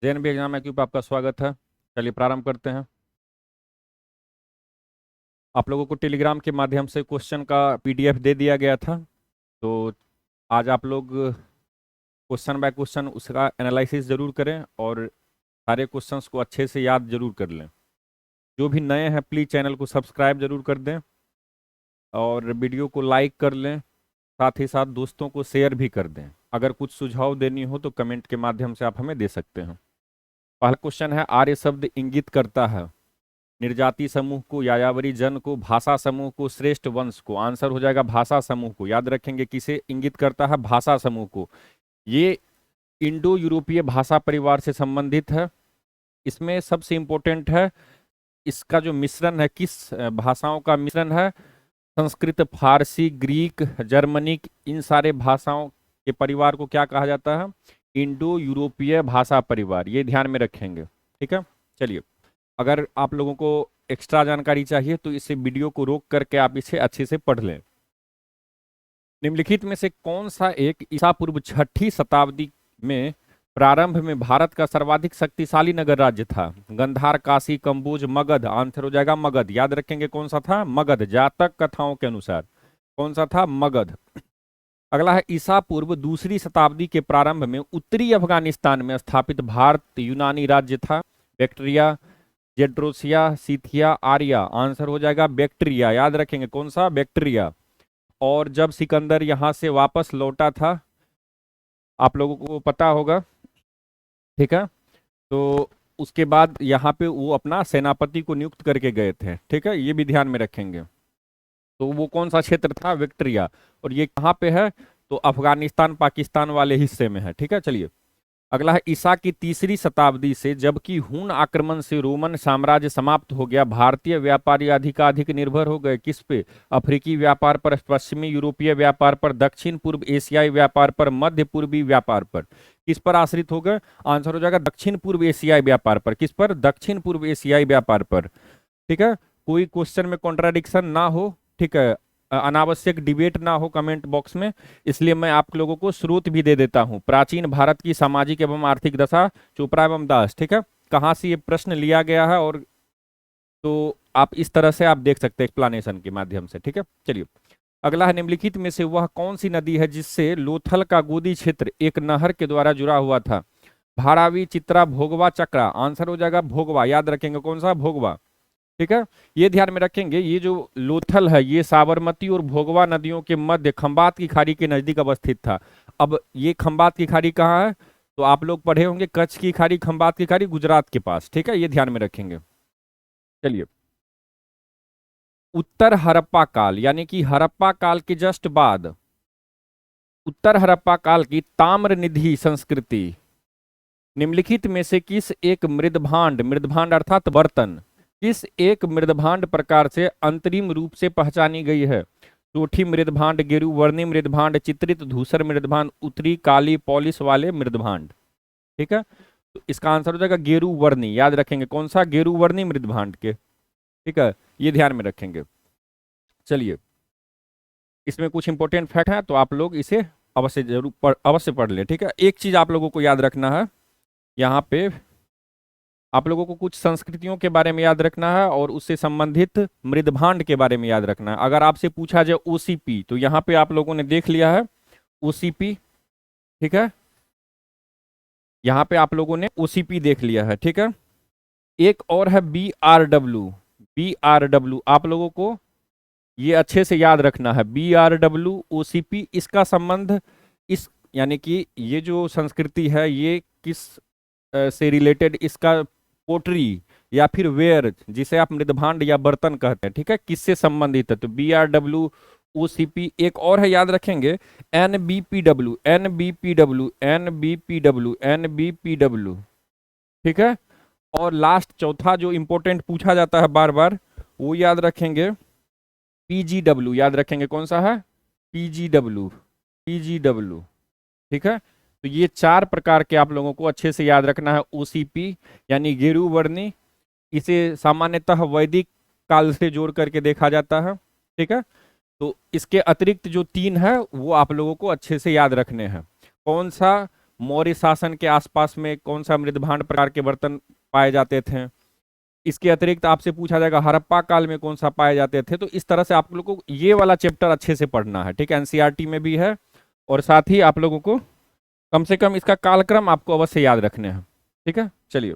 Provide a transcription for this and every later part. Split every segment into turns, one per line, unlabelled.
JNB exam acute पे आपका स्वागत है। चलिए प्रारंभ करते हैं। आप लोगों को टेलीग्राम के माध्यम से क्वेश्चन का पीडीएफ दे दिया गया था। तो आज आप लोग क्वेश्चन बाय क्वेश्चन उसका एनालिसिस जरूर करें और सारे क्वेश्चंस को अच्छे से याद जरूर कर लें। जो भी नए हैं प्लीज़ चैनल को सब्सक्राइब जरूर कर दें और वीडियो को लाइक कर लें। साथ ही साथ दोस्तों को शेयर भी कर दें। अगर कुछ सुझाव देनी हो तो कमेंट के माध्यम से आप हमें दे सकते हैं। पहला क्वेश्चन है, आर्य शब्द इंगित करता है निर्जाति समूह को, यायावरी जन को, भाषा समूह को, श्रेष्ठ वंश को। आंसर हो जाएगा भाषा समूह को। याद रखेंगे किसे इंगित करता है? भाषा समूह को। ये इंडो यूरोपीय भाषा परिवार से संबंधित है। इसमें सबसे इंपॉर्टेंट है इसका जो मिश्रण है, किस भाषाओं का मिश्रण है? संस्कृत, फारसी, ग्रीक, जर्मनिक, इन सारे भाषाओं के परिवार को क्या कहा जाता है? इंडो यूरोपीय भाषा परिवार। ये ध्यान में रखेंगे, ठीक है। चलिए, अगर आप लोगों को एक्स्ट्रा जानकारी चाहिए तो इसे वीडियो को रोक करके आप इसे अच्छे से पढ़ लें। निम्नलिखित में से कौन सा एक ईसा पूर्व 6ठी शताब्दी में प्रारंभ में भारत का सर्वाधिक शक्तिशाली नगर राज्य था? गंधार, काशी, कंबोज, मगध। आंसर हो जाएगा मगध। याद रखेंगे कौन सा था? मगध। जातक कथाओं के अनुसार कौन सा था? मगध। अगला है, ईसा पूर्व 2री शताब्दी के प्रारंभ में उत्तरी अफगानिस्तान में स्थापित भारत यूनानी राज्य था? Bactria, Gedrosia, Scythia, Arya. Answer हो जाएगा बैक्ट्रिया। याद रखेंगे कौन सा? बैक्ट्रिया। और जब सिकंदर यहां से वापस लौटा था, आप लोगों को पता होगा, ठीक है, तो उसके बाद यहाँ पे वो अपना सेनापति को नियुक्त करके गए थे, ठीक है। ये भी ध्यान में रखेंगे। तो वो कौन सा क्षेत्र था? विक्टोरिया। और ये कहाँ पे है? तो अफगानिस्तान पाकिस्तान वाले हिस्से में है, ठीक है। चलिए, अगला है, ईसा की 3री शताब्दी से जबकि हून आक्रमण से रोमन साम्राज्य समाप्त हो गया, भारतीय व्यापारी अधिकाधिक निर्भर हो गए किस पे? अफ्रीकी व्यापार पर, पश्चिमी यूरोपीय व्यापार पर, दक्षिण पूर्व एशियाई व्यापार पर, मध्य पूर्वी व्यापार पर। किस पर आश्रित हो गए? आंसर हो जाएगा दक्षिण पूर्व एशियाई व्यापार पर। किस पर? दक्षिण पूर्व एशियाई व्यापार पर, ठीक है। कोई क्वेश्चन में कॉन्ट्राडिक्शन ना हो, ठीक है, अनावश्यक डिबेट ना हो कमेंट बॉक्स में, इसलिए मैं आप लोगों को स्रोत भी दे देता हूं। प्राचीन भारत की सामाजिक एवं आर्थिक दशा, चोपड़ा एवं दास, ठीक है। कहाँ से ये प्रश्न लिया गया है, और तो आप इस तरह से आप देख सकते हैं एक्सप्लेनेशन के माध्यम से, ठीक है। चलिए, अगला है, निम्नलिखित में से वह कौन सी नदी है जिससे लोथल का गोदी क्षेत्र एक नहर के द्वारा जुड़ा हुआ था? धारावी, चित्रा, भोगवा, चक्रा। आंसर हो जाएगा भोगवा। याद रखेंगे कौन सा? भोगवा, ठीक है। ये ध्यान में रखेंगे, ये जो लोथल है ये साबरमती और भोगवा नदियों के मध्य खंबात की खाड़ी के नजदीक अवस्थित था। अब ये खंबात की खाड़ी कहाँ है? तो आप लोग पढ़े होंगे कच्छ की खाड़ी, खंबात की खाड़ी गुजरात के पास, ठीक है। ये ध्यान में रखेंगे। चलिए, उत्तर हड़प्पा काल यानी कि हड़प्पा काल के जस्ट बाद उत्तर हड़प्पा काल की ताम्र निधि संस्कृति निम्नलिखित में से किस एक मृदभांड, मृदभांड अर्थात बर्तन, किस एक मृदभांड प्रकार से अंतरिम रूप से पहचानी गई है? चोटी मृदभांड, गेरुवर्णी मृदभांड, चित्रित धूसर मृदभांड, उत्तरी काली पॉलिश वाले मृदभांड, ठीक है। तो इसका आंसर हो जाएगा गेरुवर्णी। याद रखेंगे कौन सा? गेरुवर्णी मृदभांड के, ठीक है। ये ध्यान में रखेंगे। चलिए, इसमें कुछ इंपॉर्टेंट फैक्ट है तो आप लोग इसे अवश्य जरूर अवश्य पढ़ लें, ठीक है। एक चीज आप लोगों को याद रखना है, यहाँ पे आप लोगों को कुछ संस्कृतियों के बारे में याद रखना है और उससे संबंधित मृदभांड के बारे में याद रखना है। अगर आपसे पूछा जाए ओसीपी, तो यहाँ पे आप लोगों ने देख लिया है ओसीपी, ठीक है। यहाँ पे आप लोगों ने ओसीपी देख लिया है, ठीक है। एक और है बीआरडब्ल्यू। बीआरडब्ल्यू आप लोगों को ये अच्छे से याद रखना है। बीआरडब्ल्यू, ओसीपी, इसका संबंध इस यानी कि ये जो संस्कृति है ये किस से रिलेटेड, इसका पोट्री या फिर वेयर जिसे आप मृदभांड या बर्तन कहते हैं, ठीक है, किससे संबंधित है? तो बीआरडब्ल्यू, ओसीपी। एक और है, याद रखेंगे एनबीपीडब्ल्यू, एनबीपीडब्ल्यू, एनबीपीडब्ल्यू, एनबीपीडब्ल्यू, ठीक है। और लास्ट चौथा जो इंपॉर्टेंट पूछा जाता है बार बार, वो याद रखेंगे पीजीडब्ल्यू। याद रखेंगे कौन सा है? पीजीडब्ल्यू, पीजीडब्ल्यू, ठीक है। तो ये 4 प्रकार के आप लोगों को अच्छे से याद रखना है। ओसीपी यानी गेरुवर्णी, इसे सामान्यतः वैदिक काल से जोड़ करके देखा जाता है, ठीक है। तो इसके अतिरिक्त जो 3 है वो आप लोगों को अच्छे से याद रखने हैं। कौन सा? मौर्य शासन के आसपास में कौन सा मृदभांड प्रकार के बर्तन पाए जाते थे। इसके अतिरिक्त आपसे पूछा जाएगा हड़प्पा काल में कौन सा पाए जाते थे। तो इस तरह से आप लोगों को ये वाला चैप्टर अच्छे से पढ़ना है, ठीक है, एनसीईआरटी में भी है, और साथ ही आप लोगों को कम से कम इसका कालक्रम आपको अवश्य याद रखने हैं, ठीक है। चलिए,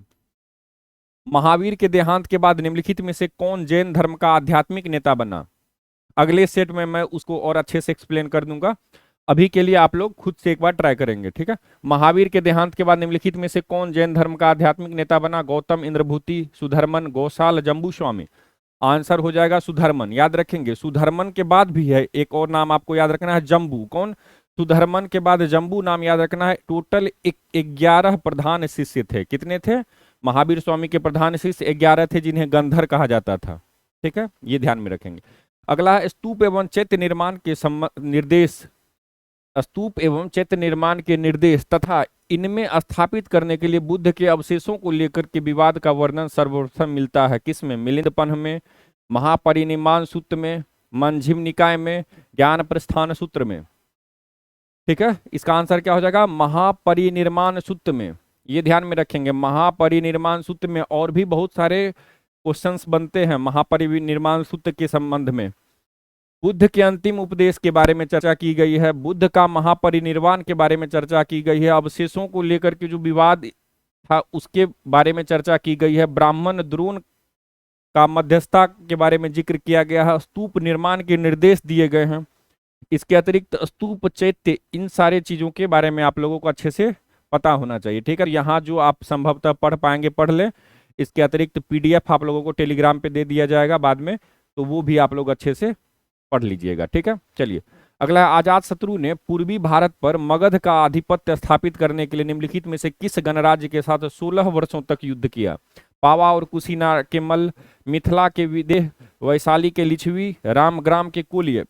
महावीर के देहांत के बाद निम्नलिखित में से कौन जैन धर्म का आध्यात्मिक नेता बना। अगले सेट में मैं उसको और अच्छे से एक्सप्लेन कर दूंगा, अभी के लिए आप लोग खुद से एक बार ट्राई करेंगे, ठीक है। महावीर के देहांत के बाद निम्नलिखित में से कौन जैन धर्म का आध्यात्मिक नेता बना। गौतम, इंद्रभूति, सुधर्मन, गौशाल, जम्बू स्वामी। आंसर हो जाएगा सुधर्मन, याद रखेंगे। सुधर्मन के बाद भी है एक और नाम आपको याद रखना है, जम्बू। कौन? सुधर्मन के बाद जम्बू नाम याद रखना है। टोटल 11 प्रधान शिष्य थे। कितने थे? महावीर स्वामी के प्रधान शिष्य 11 थे, जिन्हें गंधर कहा जाता था, ठीक है, ये ध्यान में रखेंगे। अगला है स्तूप एवं चैत्य निर्माण के निर्देश। स्तूप एवं चैत्य निर्माण के निर्देश तथा इनमें स्थापित करने के लिए बुद्ध के अवशेषों को लेकर के विवाद का वर्णन सर्वप्रथम मिलता है किसमें? मिलिंद में, महापरिनिर्वाण सूत्र में, मंझिम निकाय में, ज्ञान प्रस्थान सूत्र में, ठीक है। इसका आंसर क्या हो जाएगा? महापरिनिर्वाण सूत्र में, ये ध्यान में रखेंगे, महापरिनिर्वाण सूत्र में। और भी बहुत सारे क्वेश्चंस बनते हैं महापरिनिर्वाण सूत्र के संबंध में। बुद्ध के अंतिम उपदेश के बारे में चर्चा की गई है, बुद्ध का महापरिनिर्वाण के बारे में चर्चा की गई है, अवशेषों को लेकर के जो विवाद था उसके बारे में चर्चा की गई है, ब्राह्मण द्रोण का मध्यस्थता के बारे में जिक्र किया गया है, स्तूप निर्माण के निर्देश दिए गए हैं। इसके अतिरिक्त स्तूप, चैत्य, इन सारे चीजों के बारे में आप लोगों को अच्छे से पता होना चाहिए, ठीक है। यहाँ जो आप संभवतः पढ़ पाएंगे पढ़ ले। इसके अतिरिक्त पीडीएफ आप लोगों को टेलीग्राम पे दे दिया जाएगा बाद में, तो वो भी आप लोग अच्छे से पढ़ लीजिएगा, ठीक है। चलिए, अगला है अजातशत्रु ने पूर्वी भारत पर मगध का आधिपत्य स्थापित करने के लिए निम्नलिखित में से किस गणराज्य के साथ 16 वर्षों तक युद्ध किया। पावा और कुशीनार के मल्ल, मिथिला के विदेह, वैशाली के लिच्छवी, रामग्राम के कुल्य।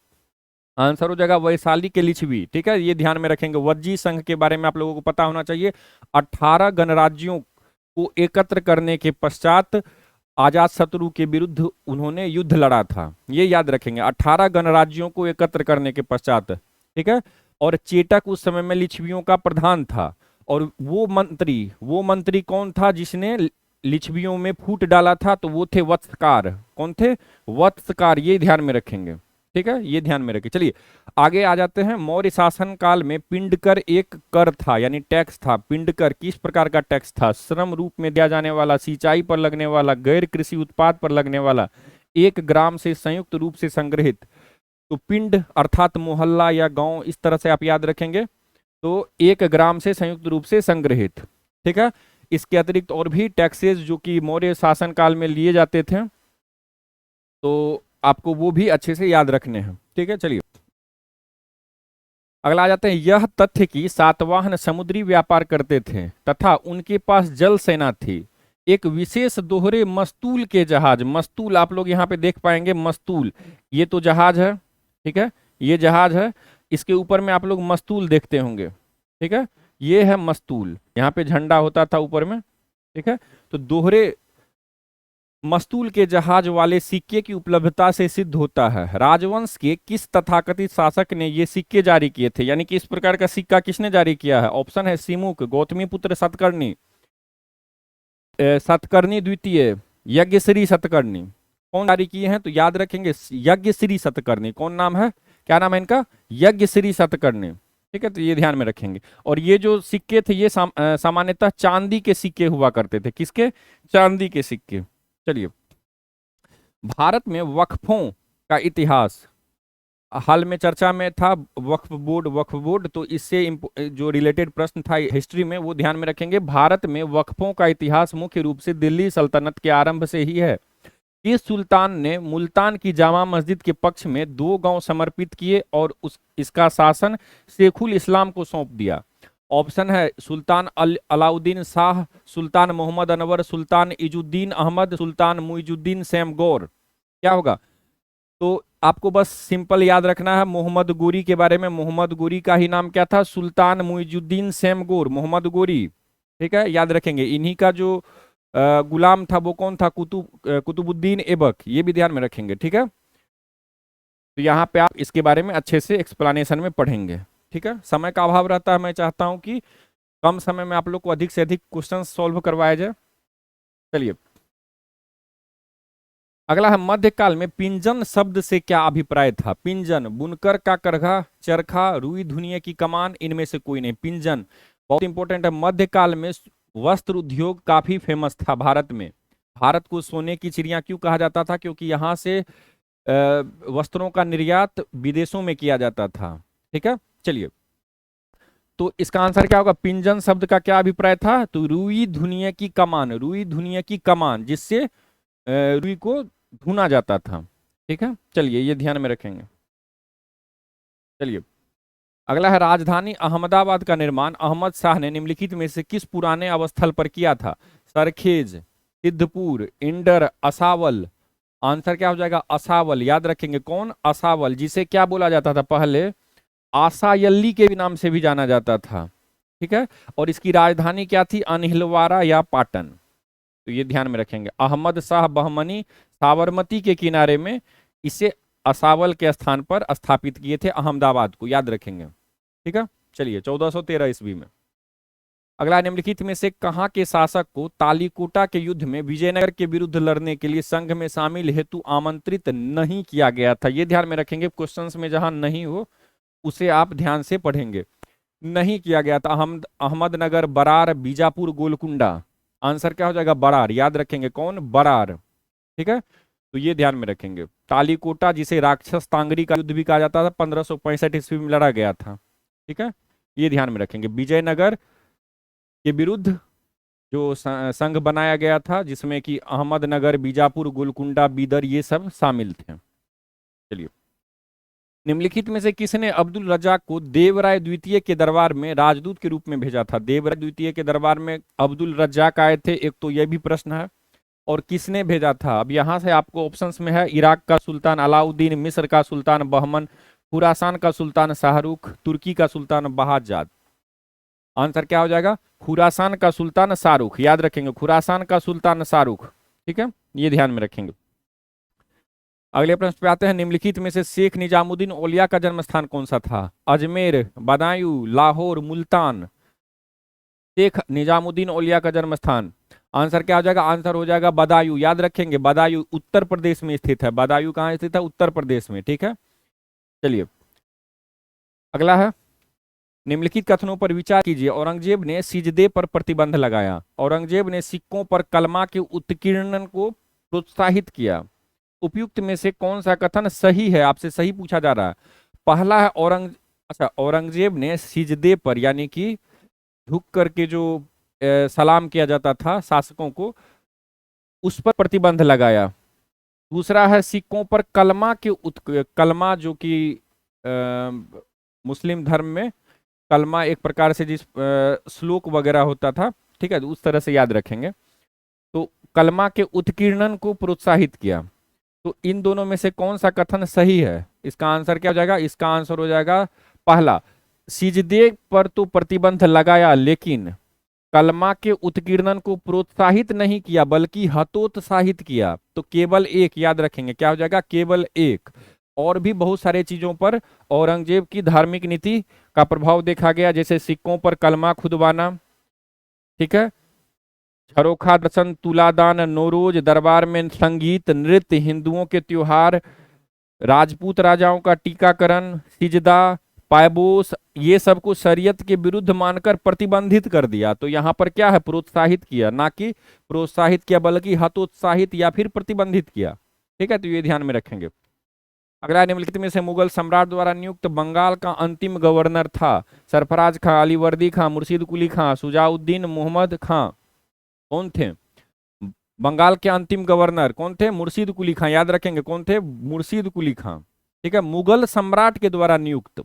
आंसर हो जाएगा वैशाली के लिच्छवी, ठीक है, ये ध्यान में रखेंगे। वज्जी संघ के बारे में आप लोगों को पता होना चाहिए। 18 गणराज्यों को एकत्र करने के पश्चात अजातशत्रु के विरुद्ध उन्होंने युद्ध लड़ा था, ये याद रखेंगे। 18 गणराज्यों को एकत्र करने के पश्चात, ठीक है। और चेटक उस समय में लिच्छवियों का प्रधान था, और वो मंत्री कौन था जिसने लिच्छवियों में फूट डाला था? तो वो थे वत्सकार। कौन थे? वत्सकार, ये ध्यान में रखेंगे, ठीक है, ये ध्यान में रखें। चलिए आगे आ जाते हैं। मौर्य शासन काल में पिंडकर एक कर था, यानी टैक्स था। पिंडकर किस प्रकार का टैक्स था? श्रम रूप में दिया जाने वाला, सिंचाई पर लगने वाला, गैर कृषि उत्पाद पर लगने वाला, 1 ग्राम से संयुक्त रूप से संग्रहित। तो पिंड अर्थात मोहल्ला या गांव, इस तरह से आप याद रखेंगे। तो 1 ग्राम से संयुक्त रूप से संग्रहित, ठीक है। इसके अतिरिक्त और भी टैक्सेस जो कि मौर्य शासन काल में लिए जाते थे, तो आपको वो भी अच्छे से याद रखने हैं, ठीक है। चलिए अगला आ जाते हैं। यह तथ्य कि सातवाहन समुद्री व्यापार करते थे तथा उनके पास जल सेना थी, एक विशेष दोहरे मस्तूल के जहाज। मस्तूल आप लोग यहाँ पे देख पाएंगे, मस्तूल, ये तो जहाज है, ठीक है, ये जहाज है, इसके ऊपर में आप लोग मस्तूल देखते होंगे, ठीक है, ये है मस्तूल, यहाँ पे झंडा होता था ऊपर में, ठीक है। तो दोहरे मस्तूल के जहाज वाले सिक्के की उपलब्धता से सिद्ध होता है राजवंश के किस तथाकथित शासक ने ये सिक्के जारी किए थे, यानी कि इस प्रकार का सिक्का किसने जारी किया है? ऑप्शन है सिमुक, गौतमीपुत्र सतकर्णी, सतकर्णी द्वितीय, यज्ञश्री सतकर्णी। कौन जारी किए हैं? तो याद रखेंगे यज्ञश्री सतकर्णी। कौन नाम है, क्या नाम है इनका? यज्ञश्री सतकर्णी, ठीक है, तो ये ध्यान में रखेंगे। और ये जो सिक्के थे ये सामान्यतः चांदी के सिक्के हुआ करते थे। किसके? चांदी के सिक्के। चलिए, भारत में वक्फों का इतिहास हाल में चर्चा में था, वक्फ बोर्ड, तो इससे जो रिलेटेड प्रश्न था हिस्ट्री में वो ध्यान में रखेंगे। भारत में वक्फों का इतिहास मुख्य रूप से दिल्ली सल्तनत के आरंभ से ही है। इस सुल्तान ने मुल्तान की जामा मस्जिद के पक्ष में 2 गांव समर्पित किए और इसका शासन शेखुल इस्लाम को सौंप दिया। ऑप्शन है सुल्तान अलाउद्दीन शाह, सुल्तान मोहम्मद अनवर, सुल्तान इजुद्दीन अहमद, सुल्तान मुइजुद्दीन सैमगौर। क्या होगा? तो आपको बस सिंपल याद रखना है मोहम्मद गोरी के बारे में। मोहम्मद गोरी का ही नाम क्या था? सुल्तान मुइजुद्दीन सैमगौर, मोहम्मद गोरी, ठीक है, याद रखेंगे। इन्हीं का जो गुलाम था वो कौन था? कुतुबुद्दीन ऐबक, ये भी ध्यान में रखेंगे, ठीक है। तो यहाँ पे आप इसके बारे में अच्छे से एक्सप्लेनेशन में पढ़ेंगे, ठीक है। समय का अभाव रहता है, मैं चाहता हूं कि कम समय में आप लोग को अधिक से अधिक क्वेश्चन सॉल्व करवाया जाए। चलिए, अगला है मध्यकाल में पिंजन शब्द से क्या अभिप्राय था। पिंजन, बुनकर का करघा, चरखा, रुई धुनिया की कमान, इनमें से कोई नहीं। पिंजन बहुत इंपॉर्टेंट है। मध्यकाल में वस्त्र उद्योग काफी फेमस था भारत में। भारत को सोने की चिड़िया क्यों कहा जाता था? क्योंकि यहाँ से वस्त्रों का निर्यात विदेशों में किया जाता था। ठीक है, चलिए, तो इसका आंसर क्या होगा? पिंजन शब्द का क्या अभिप्राय था? तो रुई धुनिया की कमान, रुई धुनिया की कमान, जिससे रुई को धुना जाता था। ठीक है, चलिए, ये ध्यान में रखेंगे। चलिए, अगला है राजधानी अहमदाबाद का निर्माण अहमद शाह ने निम्नलिखित में से किस पुराने अवस्थल पर किया था? सरखेज, सिद्धपुर, इंडर, असावल। आंसर क्या हो जाएगा? असावल। याद रखेंगे, कौन? असावल, जिसे क्या बोला जाता था पहले? आसायल्ली के भी नाम से भी जाना जाता था। ठीक है, और इसकी राजधानी क्या थी? अनहिलवारा या पाटन। तो ये ध्यान में रखेंगे। अहमद शाह बहमनी साबरमती के किनारे में इसे असावल के स्थान पर स्थापित किए थे, अहमदाबाद को, याद रखेंगे। ठीक है, चलिए, 1413 ईस्वी में। अगला, निम्नलिखित में से कहाँ के शासक को तालीकोटा के युद्ध में विजयनगर के विरुद्ध लड़ने के लिए संघ में शामिल हेतु आमंत्रित नहीं किया गया था? ये ध्यान में रखेंगे, क्वेश्चंस में जहां नहीं हो उसे आप ध्यान से पढ़ेंगे। नहीं किया गया था। अहमदनगर, बरार, बीजापुर, गोलकुंडा। आंसर क्या हो जाएगा? बरार। याद रखेंगे, कौन? बरार। ठीक है, तो ये ध्यान में रखेंगे। तालीकोटा, जिसे राक्षस तांगरी का युद्ध भी कहा जाता था, 1565 ईस्वी में लड़ा गया था। ठीक है, ये ध्यान में रखेंगे। विजयनगर के विरुद्ध जो संघ बनाया गया था, जिसमें कि अहमदनगर, बीजापुर, गोलकुंडा, बीदर, ये सब शामिल थे। चलिए, निम्नलिखित में से किसने अब्दुल रज्जाक को देवराय द्वितीय के दरबार में राजदूत के रूप में भेजा था? देवराय द्वितीय के दरबार में अब्दुल रज्जाक आए थे, एक तो यह भी प्रश्न है। और किसने भेजा था? अब यहां से आपको ऑप्शंस में है इराक का सुल्तान अलाउद्दीन, मिस्र का सुल्तान बहमन, खुरासान का सुल्तान शाहरुख, तुर्की का सुल्तान बहाजाद। आंसर क्या हो जाएगा? खुरासान का सुल्तान शाहरुख। याद रखेंगे, खुरासान का सुल्तान शाहरुख। ठीक है, ये ध्यान में रखेंगे। अगले प्रश्न पे आते हैं। निम्नलिखित में से शेख निजामुद्दीन औलिया का जन्म स्थान कौन सा था? अजमेर, बदायूं, लाहौर, मुल्तान। शेख निजामुद्दीन औलिया का जन्म स्थान, आंसर क्या हो जाएगा? आंसर हो जाएगा बदायूं। याद रखेंगे, बदायूं उत्तर प्रदेश में स्थित है। बदायूं कहाँ स्थित है? उत्तर प्रदेश में। ठीक है, चलिए, अगला है। निम्नलिखित कथनों पर विचार कीजिए। औरंगजेब ने सिजदे पर प्रतिबंध लगाया। औरंगजेब ने सिक्कों पर कलमा के उत्कीर्णन को प्रोत्साहित किया। उपयुक्त में से कौन सा कथन सही है? आपसे सही पूछा जा रहा है। पहला है औरंगजेब ने सिजदे पर, यानी कि झुक करके जो सलाम किया जाता था शासकों को, उस पर प्रतिबंध लगाया। दूसरा है सिक्कों पर कलमा के कलमा, जो कि मुस्लिम धर्म में कलमा एक प्रकार से जिस श्लोक वगैरह होता था, ठीक है, तो उस तरह से याद रखेंगे। तो कलमा के उत्कीर्णन को प्रोत्साहित किया। तो इन दोनों में से कौन सा कथन सही है? इसका आंसर क्या हो जाएगा? इसका आंसर हो जाएगा पहला। सिजदे पर तो प्रतिबंध लगाया, लेकिन कलमा के उत्कीर्णन को प्रोत्साहित नहीं किया, बल्कि हतोत्साहित किया। तो केवल एक, याद रखेंगे, क्या हो जाएगा? केवल एक। और भी बहुत सारे चीजों पर औरंगजेब की धार्मिक नीति का प्रभाव देखा गया, जैसे सिक्कों पर कलमा खुदवाना, ठीक है, झरोखा दर्शन, तुलादान, नौरोज, दरबार में संगीत, नृत्य, हिंदुओं के त्योहार, राजपूत राजाओं का टीकाकरण, सिजदा, पायबोस, ये सब को शरीयत के विरुद्ध मानकर प्रतिबंधित कर दिया। तो यहाँ पर क्या है? प्रोत्साहित किया, ना कि प्रोत्साहित किया, बल्कि हतोत्साहित या फिर प्रतिबंधित किया। ठीक है, तो ये ध्यान में रखेंगे। अगला, निम्नलिखित में से मुगल सम्राट द्वारा नियुक्त बंगाल का अंतिम गवर्नर था? सरफराज खां, अलीवर्दी खां, मुर्शीद कुली खां, शुजाउद्दीन मोहम्मद खां। कौन थे बंगाल के अंतिम गवर्नर? कौन थे? मुर्शीद कुली खां। याद रखेंगे, कौन थे? मुर्शीद कुली खां। ठीक है, मुगल सम्राट के द्वारा नियुक्त।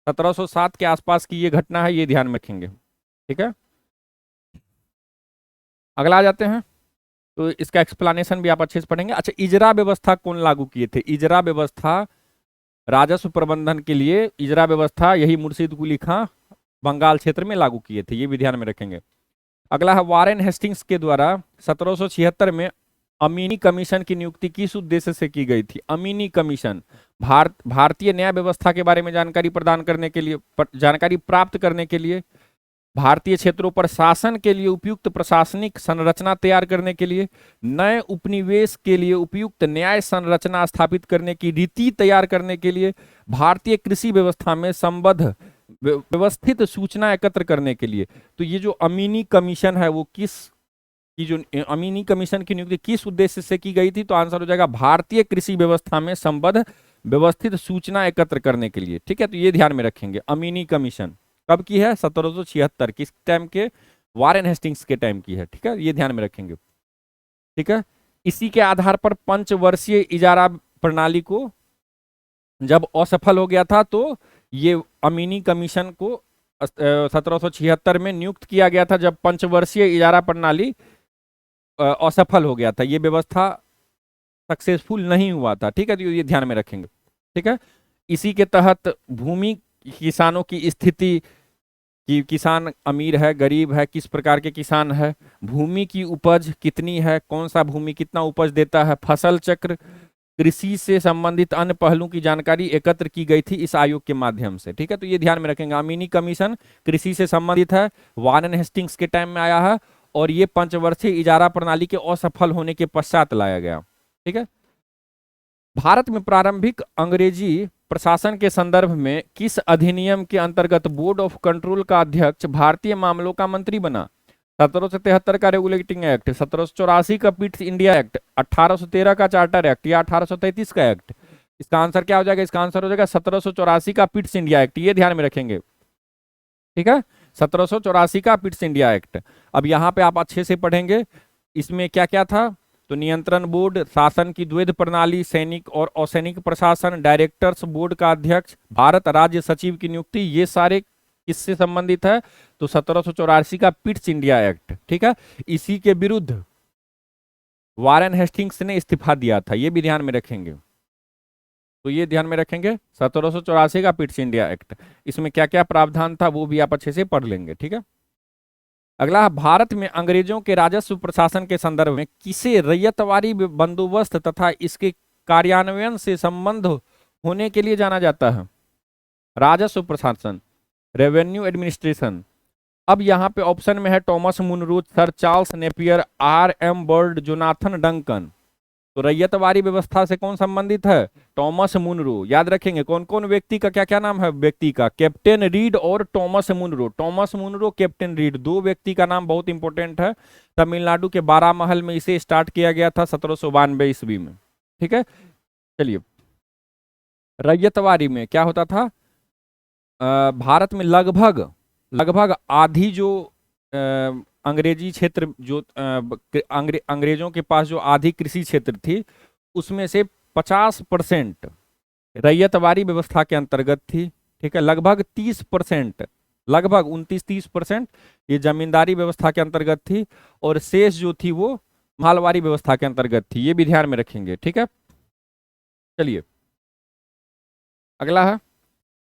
1707 के आसपास की ये घटना है, ये ध्यान में रखेंगे। ठीक है, अगला आ जाते हैं। तो इसका एक्सप्लेनेशन भी आप अच्छे से पढ़ेंगे। अच्छा, इजरा व्यवस्था कौन लागू किए थे? इजरा व्यवस्था, राजस्व प्रबंधन के लिए इजरा व्यवस्था यही मुर्शीद कुली खां बंगाल क्षेत्र में लागू किए थे, ये भी ध्यान में रखेंगे। अगला है, वारेन हेस्टिंग्स के द्वारा 1776 में अमीनी कमीशन की नियुक्ति किस उद्देश्य से की गई थी? अमीनी कमीशन भारतीय न्याय व्यवस्था के बारे में जानकारी प्रदान करने के लिए, जानकारी प्राप्त करने के लिए, भारतीय क्षेत्रों पर शासन के लिए उपयुक्त प्रशासनिक संरचना तैयार करने के लिए, नए उपनिवेश के लिए उपयुक्त न्याय संरचना स्थापित करने की रीति तैयार करने के लिए, भारतीय कृषि व्यवस्था में संबद्ध व्यवस्थित सूचना एकत्र करने के लिए। तो ये जो अमीनी कमीशन है वो जो अमीनी कमीशन की नियुक्ति किस उद्देश्य से की गई थी, तो आंसर हो जाएगा भारतीय कृषि व्यवस्था में संबद्ध व्यवस्थित सूचना एकत्र करने के लिए। ठीक है, तो ये ध्यान में रखेंगे। अमीनी कमीशन कब की है? 1776, किस टाइम के? वारेन हेस्टिंग्स के टाइम की है। ठीक है, ये ध्यान में रखेंगे। ठीक है, इसी के आधार पर पंचवर्षीय इजारा प्रणाली को जब असफल हो गया था तो ये अमीनी कमीशन को 1776 में नियुक्त किया गया था, जब पंचवर्षीय इजारा प्रणाली असफल हो गया था, ये व्यवस्था सक्सेसफुल नहीं हुआ था। ठीक है, तो ये ध्यान में रखेंगे। ठीक है, इसी के तहत भूमि किसानों की स्थिति कि किसान अमीर है, गरीब है, किस प्रकार के किसान है, भूमि की उपज कितनी है, कौन सा भूमि कितना उपज देता है, फसल चक्र, कृषि से संबंधित अन्य पहलुओं की जानकारी एकत्र की गई थी इस आयोग के माध्यम से। ठीक है, तो ये ध्यान में रखेंगे। अमीनी कमीशन कृषि से संबंधित है, वारेन हेस्टिंग्स के टाइम में आया है, और ये पंचवर्षीय इजारा प्रणाली के असफल होने के पश्चात लाया गया। ठीक है, भारत में प्रारंभिक अंग्रेजी प्रशासन के संदर्भ में किस अधिनियम के अंतर्गत बोर्ड ऑफ कंट्रोल का अध्यक्ष भारतीय मामलों का मंत्री बना? 1773 का रेगुलेटिंग एक्ट, 1784 का पिट्स इंडिया एक्ट, 1813 का चार्टर एक्ट या 1833 का एक्ट? इसका आंसर क्या हो जाएगा? इसका आंसर हो जाएगा 1784 का पिट्स इंडिया एक्ट। ये ध्यान में रखेंगे। ठीक है, 1784 का पिट्स इंडिया एक्ट। अब यहाँ पे आप अच्छे से पढ़ेंगे इसमें क्या क्या था। तो नियंत्रण बोर्ड, शासन की द्वैध प्रणाली, सैनिक और असैनिक प्रशासन, डायरेक्टर्स बोर्ड का अध्यक्ष, भारत राज्य सचिव की नियुक्ति, ये सारे किससे संबंधित है? तो 1784 का पिट्स इंडिया एक्ट। ठीक है, इसी के विरुद्ध वारेन हेस्टिंग्स ने इस्तीफा दिया था, ये भी ध्यान में रखेंगे। तो ये ध्यान में रखेंगे 1784 का पिट्स इंडिया एक्ट। इसमें क्या क्या प्रावधान था वो भी आप अच्छे से पढ़ लेंगे। ठीक है, अगला, भारत में अंग्रेजों के राजस्व प्रशासन के संदर्भ में किसे रैयतवारी बंदोबस्त तथा इसके कार्यान्वयन से संबंध होने के लिए जाना जाता है? राजस्व प्रशासन, रेवेन्यू एडमिनिस्ट्रेशन। अब यहाँ पे ऑप्शन में है Thomas Munro, sir Charles Napier, R.M. Bird, Jonathan Duncan. तो रैयतवारी व्यवस्था से कौन संबंधित है? Thomas Munro. याद रखेंगे कौन कौन व्यक्ति का क्या क्या नाम है व्यक्ति का? कैप्टन रीड और Thomas Munro. Thomas Munro, captain Read, दो व्यक्ति का नाम बहुत इंपॉर्टेंट है। तमिलनाडु के बारामहल में इसे स्टार्ट किया गया था 1792 ईस्वी में। ठीक है, चलिए, रैयतवारी में क्या होता था? भारत में लगभग आधी जो अंग्रेजी क्षेत्र जो अंग्रेजों के पास जो आधी कृषि क्षेत्र थी उसमें से 50% रैयतवारी व्यवस्था के अंतर्गत थी। ठीक है, लगभग 30%, लगभग 29-30% ये जमींदारी व्यवस्था के अंतर्गत थी, और शेष जो थी वो मालवारी व्यवस्था के अंतर्गत थी। ये भी ध्यान में रखेंगे। ठीक है, चलिए, अगला है,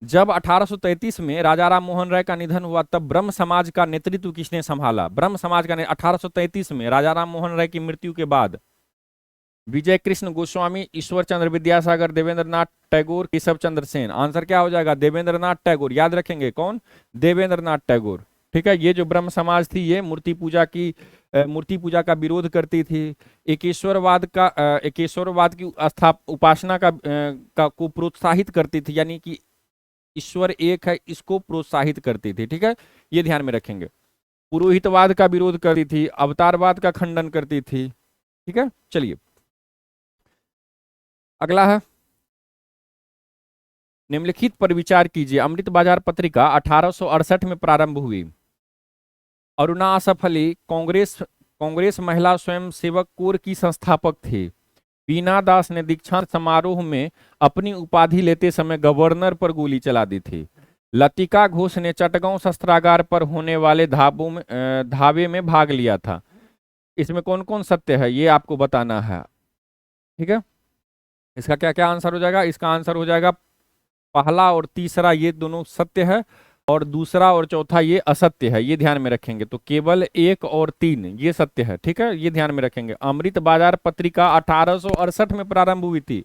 जब 1833 में राजा राम मोहन राय का निधन हुआ तब ब्रह्म समाज का नेतृत्व किसने संभाला? ब्रह्म समाज का 1833 में राजा राम मोहन राय की मृत्यु के बाद विजय कृष्ण गोस्वामी, ईश्वर चंद्र विद्यासागर, देवेंद्र नाथ टैगोर, केशव चंद्र सेन। आंसर क्या हो जाएगा? देवेंद्र नाथ टैगोर। याद रखेंगे कौन? देवेंद्र नाथ टैगोर। ठीक है, ये जो ब्रह्म समाज थी ये मूर्ति पूजा का विरोध करती थी, एकेश्वरवाद की उपासना को प्रोत्साहित करती थी, यानी कि ईश्वर एक है इसको प्रोत्साहित करती थी। ठीक है, ये ध्यान में रखेंगे। पुरोहितवाद का विरोध करती थी, अवतारवाद का खंडन करती थी। ठीक है, चलिए, अगला है, निम्नलिखित पर विचार कीजिए। अमृत बाजार पत्रिका 1868 में प्रारंभ हुई। अरुणा असफली कांग्रेस महिला स्वयंसेवक कोर की संस्थापक थी। बीना दास ने दीक्षांत समारोह में अपनी उपाधि लेते समय गवर्नर पर गोली चला दी थी। लतिका घोष ने चटगांव शस्त्रागार पर होने वाले धावे में भाग लिया था। इसमें कौन कौन सत्य है ये आपको बताना है। ठीक है, इसका क्या क्या आंसर हो जाएगा? इसका आंसर हो जाएगा पहला और तीसरा, ये दोनों सत्य है, और दूसरा और चौथा ये असत्य है। ये ध्यान में रखेंगे। तो केवल 1 और 3 ये सत्य है। ठीक है, ये ध्यान में रखेंगे। अमृत बाजार पत्रिका 1868 में प्रारंभ हुई थी।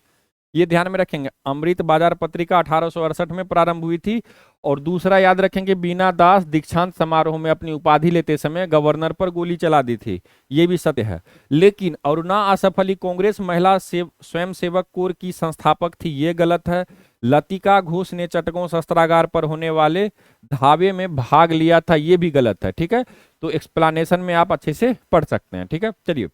ये ध्यान में रखेंगे। अमृत बाजार पत्रिका 1868 में प्रारंभ हुई थी। और दूसरा याद रखेंगे, बीना दास दीक्षांत समारोह में अपनी उपाधि लेते समय गवर्नर पर गोली चला दी थी। ये भी सत्य है। लेकिन अरुणा आसफ अली कांग्रेस महिला स्वयंसेवक कोर की संस्थापक थी, ये गलत है। लतिका घोष ने चटकों शस्त्रागार पर होने वाले धावे में भाग लिया था, ये भी गलत है। ठीक है, तो एक्सप्लेनेशन में आप अच्छे से पढ़ सकते हैं। ठीक है, चलिए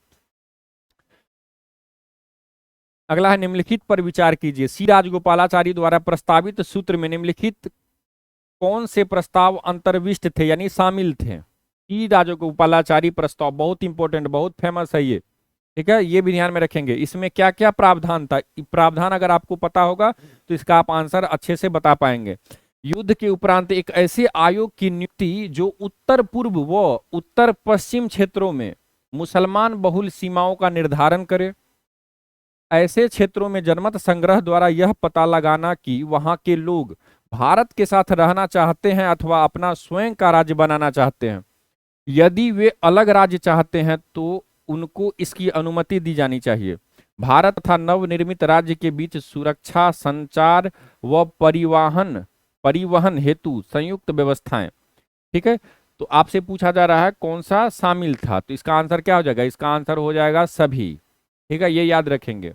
अगला है, निम्नलिखित पर विचार कीजिए। सी राजगोपालाचारी द्वारा प्रस्तावित सूत्र में निम्नलिखित कौन से प्रस्ताव अंतर्विष्ट थे यानी शामिल थे? सी राजगोपालाचारी प्रस्ताव बहुत इंपॉर्टेंट, बहुत फेमस है ये। ठीक है, ये भी ध्यान में रखेंगे। इसमें क्या क्या प्रावधान था, प्रावधान अगर आपको पता होगा तो इसका आप आंसर अच्छे से बता पाएंगे। युद्ध के उपरांत एक ऐसे आयोग की नियुक्ति जो उत्तर पूर्व व उत्तर पश्चिम क्षेत्रों में मुसलमान बहुल सीमाओं का निर्धारण करे। ऐसे क्षेत्रों में जनमत संग्रह द्वारा यह पता लगाना कि वहां के लोग भारत के साथ रहना चाहते हैं अथवा अपना स्वयं का राज्य बनाना चाहते हैं। यदि वे अलग राज्य चाहते हैं तो उनको इसकी अनुमति दी जानी चाहिए। भारत तथा नवनिर्मित राज्य के बीच सुरक्षा, संचार व परिवहन परिवहन हेतु संयुक्त व्यवस्थाएं। ठीक है, तो आपसे पूछा जा रहा है कौन सा शामिल था, तो इसका आंसर क्या हो जाएगा? इसका आंसर हो जाएगा सभी। ठीक है, ये याद रखेंगे।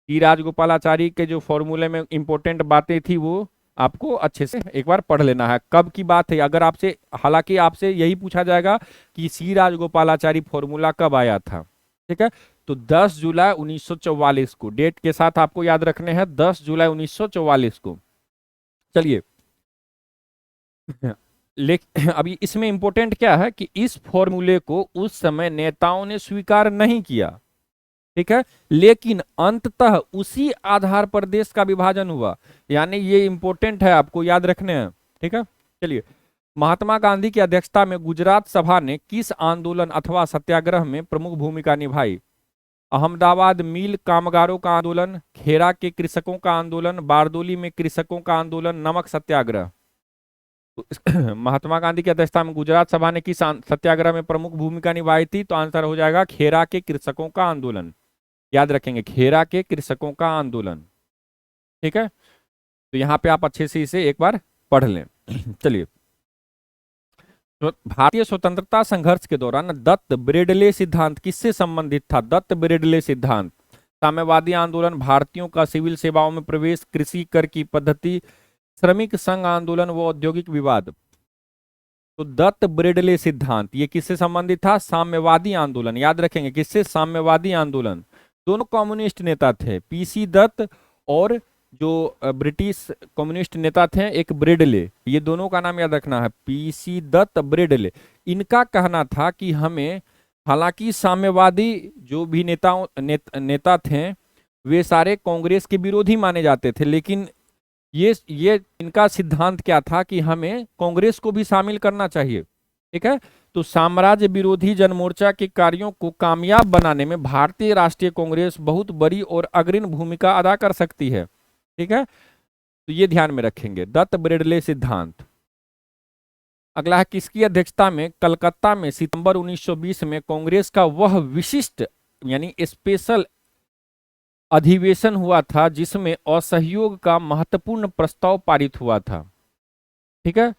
टी राजगोपालाचारी के जो फॉर्मूले में इंपॉर्टेंट बातें थी वो आपको अच्छे से एक बार पढ़ लेना है। कब की बात है, अगर आपसे, हालांकि आपसे यही पूछा जाएगा कि सी राजगोपालाचारी फॉर्मूला कब आया था। ठीक है, तो 10 जुलाई 1944 को, डेट के साथ आपको याद रखने हैं, 10 जुलाई 1944 को। चलिए अभी इसमें इंपॉर्टेंट क्या है कि इस फॉर्मूले को उस समय नेताओं ने स्वीकार नहीं किया। ठीक है, लेकिन अंततः उसी आधार पर देश का विभाजन हुआ, यानी ये इंपॉर्टेंट है, आपको याद रखने हैं। ठीक है, चलिए महात्मा गांधी की अध्यक्षता में गुजरात सभा ने किस आंदोलन अथवा सत्याग्रह में प्रमुख भूमिका निभाई? अहमदाबाद मिल कामगारों का आंदोलन, खेरा के कृषकों का आंदोलन, बारदोली में कृषकों का आंदोलन, नमक सत्याग्रह। तो महात्मा गांधी की अध्यक्षता में गुजरात सभा ने किस सत्याग्रह में प्रमुख भूमिका निभाई थी? तो आंसर हो जाएगा खेरा के कृषकों का आंदोलन। याद रखेंगे, खेरा के कृषकों का आंदोलन। ठीक है, तो यहां पे आप अच्छे से इसे एक बार पढ़ लें। चलिए, तो भारतीय स्वतंत्रता संघर्ष के दौरान दत्त ब्रेडले सिद्धांत किससे संबंधित था? दत्त ब्रेडले सिद्धांत, साम्यवादी आंदोलन, भारतीयों का सिविल सेवाओं में प्रवेश, कृषि कर की पद्धति, श्रमिक संघ आंदोलन व औद्योगिक विवाद। तो दत्त ब्रेडले सिद्धांत ये किससे संबंधित था? साम्यवादी आंदोलन। याद रखेंगे, किससे? साम्यवादी आंदोलन। दोनों कम्युनिस्ट नेता थे, पीसी दत्त और जो ब्रिटिश कम्युनिस्ट नेता थे एक ब्रेडले, ये दोनों का नाम याद रखना है, पीसी दत्त, ब्रेडले। इनका कहना था कि हमें, हालांकि साम्यवादी जो भी नेता थे वे सारे कांग्रेस के विरोधी माने जाते थे, लेकिन ये इनका सिद्धांत क्या था कि हमें कांग्रेस को भी शामिल करना चाहिए। ठीक है, तो साम्राज्य विरोधी जनमोर्चा के कार्यों को कामयाब बनाने में भारतीय राष्ट्रीय कांग्रेस बहुत बड़ी और अग्रणी भूमिका अदा कर सकती है। ठीक है, तो ये ध्यान में रखेंगे, दत्त ब्रेडले सिद्धांत। अगला है, किसकी अध्यक्षता में कलकत्ता में सितंबर 1920 में कांग्रेस का वह विशिष्ट यानी स्पेशल अधिवेशन हुआ था जिसमें असहयोग का महत्वपूर्ण प्रस्ताव पारित हुआ था? ठीक है,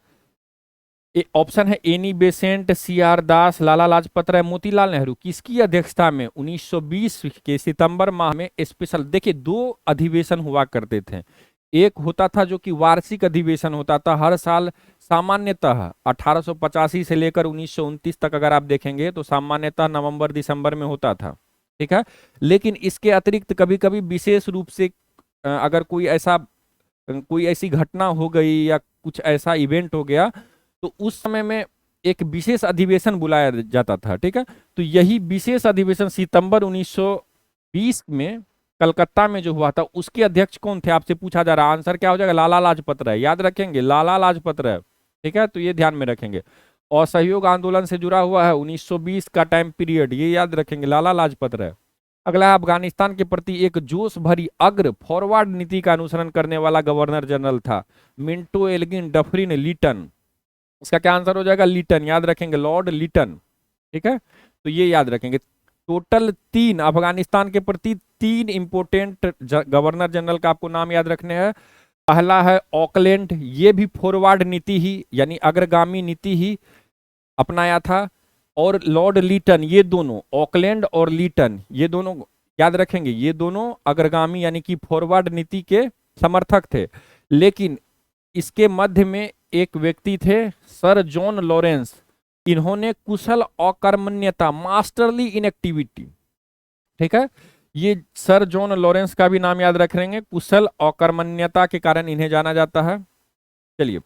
ऑप्शन है एनी बेसेंट, सी आर दास, लाला लाजपत राय, मोतीलाल नेहरू। किसकी अध्यक्षता में 1920 के सितंबर माह में स्पेशल, देखिए 2 अधिवेशन हुआ करते थे। एक होता था जो कि वार्षिक अधिवेशन होता था हर साल, सामान्यतः 1885 से लेकर 1929 तक अगर आप देखेंगे तो सामान्यतः नवंबर दिसंबर में होता था। ठीक है, लेकिन इसके अतिरिक्त कभी कभी विशेष रूप से अगर कोई ऐसी घटना हो गई या कुछ ऐसा इवेंट हो गया तो उस समय में एक विशेष अधिवेशन बुलाया जाता था। ठीक है, तो यही विशेष अधिवेशन सितंबर 1920 में कलकत्ता में जो हुआ था उसके अध्यक्ष कौन थे आपसे पूछा जा रहा। आंसर क्या हो जाएगा? लाला लाजपत राय। याद रखेंगे, लाला लाजपत राय। ठीक है, तो ये ध्यान में रखेंगे। असहयोग आंदोलन से जुड़ा हुआ है 1920 का टाइम पीरियड, ये याद रखेंगे, लाला लाजपत राय। अगला, अफगानिस्तान के प्रति एक जोश भरी अग्र फॉरवर्ड नीति का अनुसरण करने वाला गवर्नर जनरल था? Minto, Elgin, Dufferin, Lytton. इसका क्या आंसर हो जाएगा? लीटन। याद रखेंगे, लॉर्ड लीटन। ठीक है, तो ये याद रखेंगे। टोटल 3 अफगानिस्तान के प्रति 3 इंपोर्टेंट गवर्नर जनरल का आपको नाम याद रखने हैं। पहला है ऑकलैंड, ये भी फॉरवर्ड नीति ही यानी अग्रगामी नीति ही अपनाया था। और लॉर्ड लीटन, ये दोनों ऑकलैंड और लीटन ये दोनों याद रखेंगे, ये दोनों अग्रगामी यानी कि फॉरवर्ड नीति के समर्थक थे। लेकिन इसके मध्य में एक व्यक्ति थे सर जॉन लॉरेंस, इन्होंने कुशल अकर्मण्यता मास्टरली इनएक्टिविटी, ठीक है, ये सर जॉन लॉरेंस का भी नाम याद रख लेंगे, कुशल अकर्मण्यता के कारण इन्हें जाना जाता है। चलिए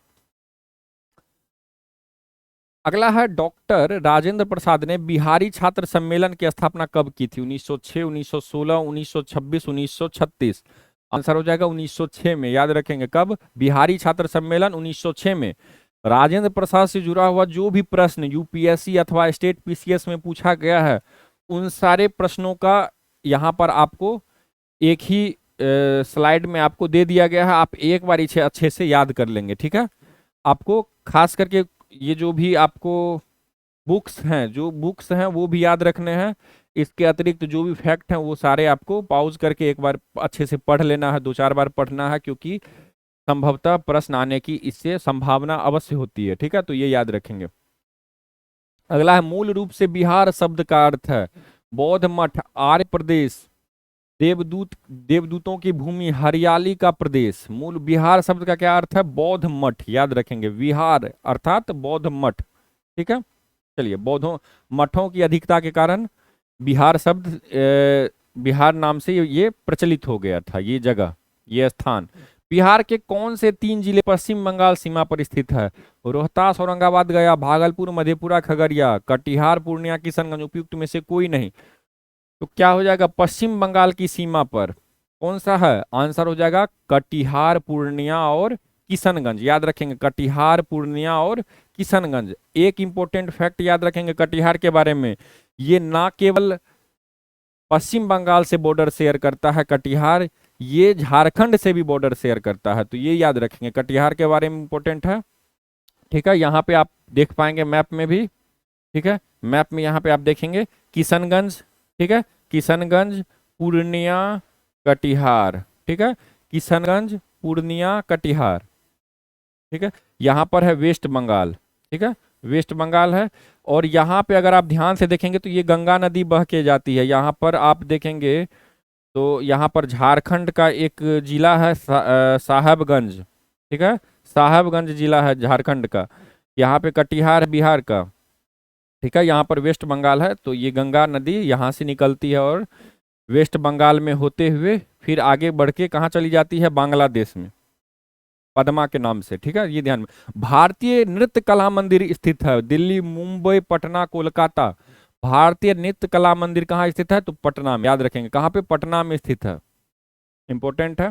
अगला है डॉक्टर राजेंद्र प्रसाद ने बिहारी छात्र सम्मेलन की स्थापना कब की थी? 1906, 1916, 1926, 1936। आंसर हो जाएगा 1906 में। याद रखेंगे कब? बिहारी छात्र सम्मेलन 1906 में। राजेंद्र प्रसाद से जुड़ा हुआ जो भी प्रश्न यूपीएससी अथवा स्टेट पीसीएस में पूछा गया है उन सारे प्रश्नों का यहाँ पर आपको एक ही स्लाइड में आपको दे दिया गया है। आप एक बार इसे अच्छे से याद कर लेंगे, ठीक है। आपको खास करके ये जो भी आपको बुक्स हैं वो भी याद रखने हैं। इसके अतिरिक्त जो भी फैक्ट हैं वो सारे आपको पॉज करके एक बार अच्छे से पढ़ लेना है, 2-4 बार पढ़ना है, क्योंकि संभवतः प्रश्न आने की इससे संभावना अवश्य होती है, ठीक है। तो ये याद रखेंगे। अगला है मूल रूप से बिहार शब्द का अर्थ है बौद्ध मठ, आर्य प्रदेश, देवदूतों की भूमि, हरियाली का प्रदेश। मूल बिहार शब्द का क्या अर्थ है? बौद्ध मठ। याद रखेंगे विहार अर्थात बौद्ध मठ, ठीक है। चलिए बौद्धों मठों की अधिकता के कारण बिहार शब्द बिहार नाम से ये प्रचलित हो गया था, ये जगह, ये स्थान। बिहार के कौन से 3 जिले पश्चिम बंगाल सीमा पर स्थित है? रोहतास, औरंगाबाद, गया, भागलपुर, मधेपुरा, खगड़िया, कटिहार, पूर्णिया, किशनगंज। उपयुक्त में से कोई नहीं। तो क्या हो जाएगा? पश्चिम बंगाल की सीमा पर कौन सा है? आंसर हो जाएगा कटिहार, पूर्णिया और किशनगंज। याद रखेंगे कटिहार, पूर्णिया और किशनगंज। एक इंपॉर्टेंट फैक्ट याद रखेंगे कटिहार के बारे में, ये ना केवल पश्चिम बंगाल से बॉर्डर शेयर करता है कटिहार, ये झारखंड से भी बॉर्डर शेयर करता है। तो ये याद रखेंगे कटिहार के बारे में, इंपॉर्टेंट है, ठीक है। यहाँ पे आप देख पाएंगे मैप में भी, ठीक है। मैप में यहाँ पे आप देखेंगे किशनगंज, ठीक है, किशनगंज, पूर्णिया, कटिहार, ठीक है, किशनगंज, पूर्णिया, कटिहार, ठीक है। यहाँ पर है वेस्ट बंगाल, ठीक है, वेस्ट बंगाल है। और यहाँ पे अगर आप ध्यान से देखेंगे तो ये गंगा नदी बह के जाती है। यहाँ पर आप देखेंगे तो यहाँ पर झारखंड का एक जिला है साहेबगंज, ठीक है, साहेबगंज जिला है झारखंड का। यहाँ पे कटिहार बिहार का, ठीक है। यहाँ पर वेस्ट बंगाल है। तो ये गंगा नदी यहाँ से निकलती है और वेस्ट बंगाल में होते हुए फिर आगे बढ़ के कहाँ चली जाती है? बांग्लादेश में, पद्मा के नाम से, ठीक है, ये ध्यान में। भारतीय नृत्य कला मंदिर स्थित है दिल्ली, मुंबई, पटना, कोलकाता। भारतीय नृत्य कला मंदिर कहाँ स्थित है? तो पटना में। याद रखेंगे कहाँ पे? पटना में स्थित है, इंपॉर्टेंट है।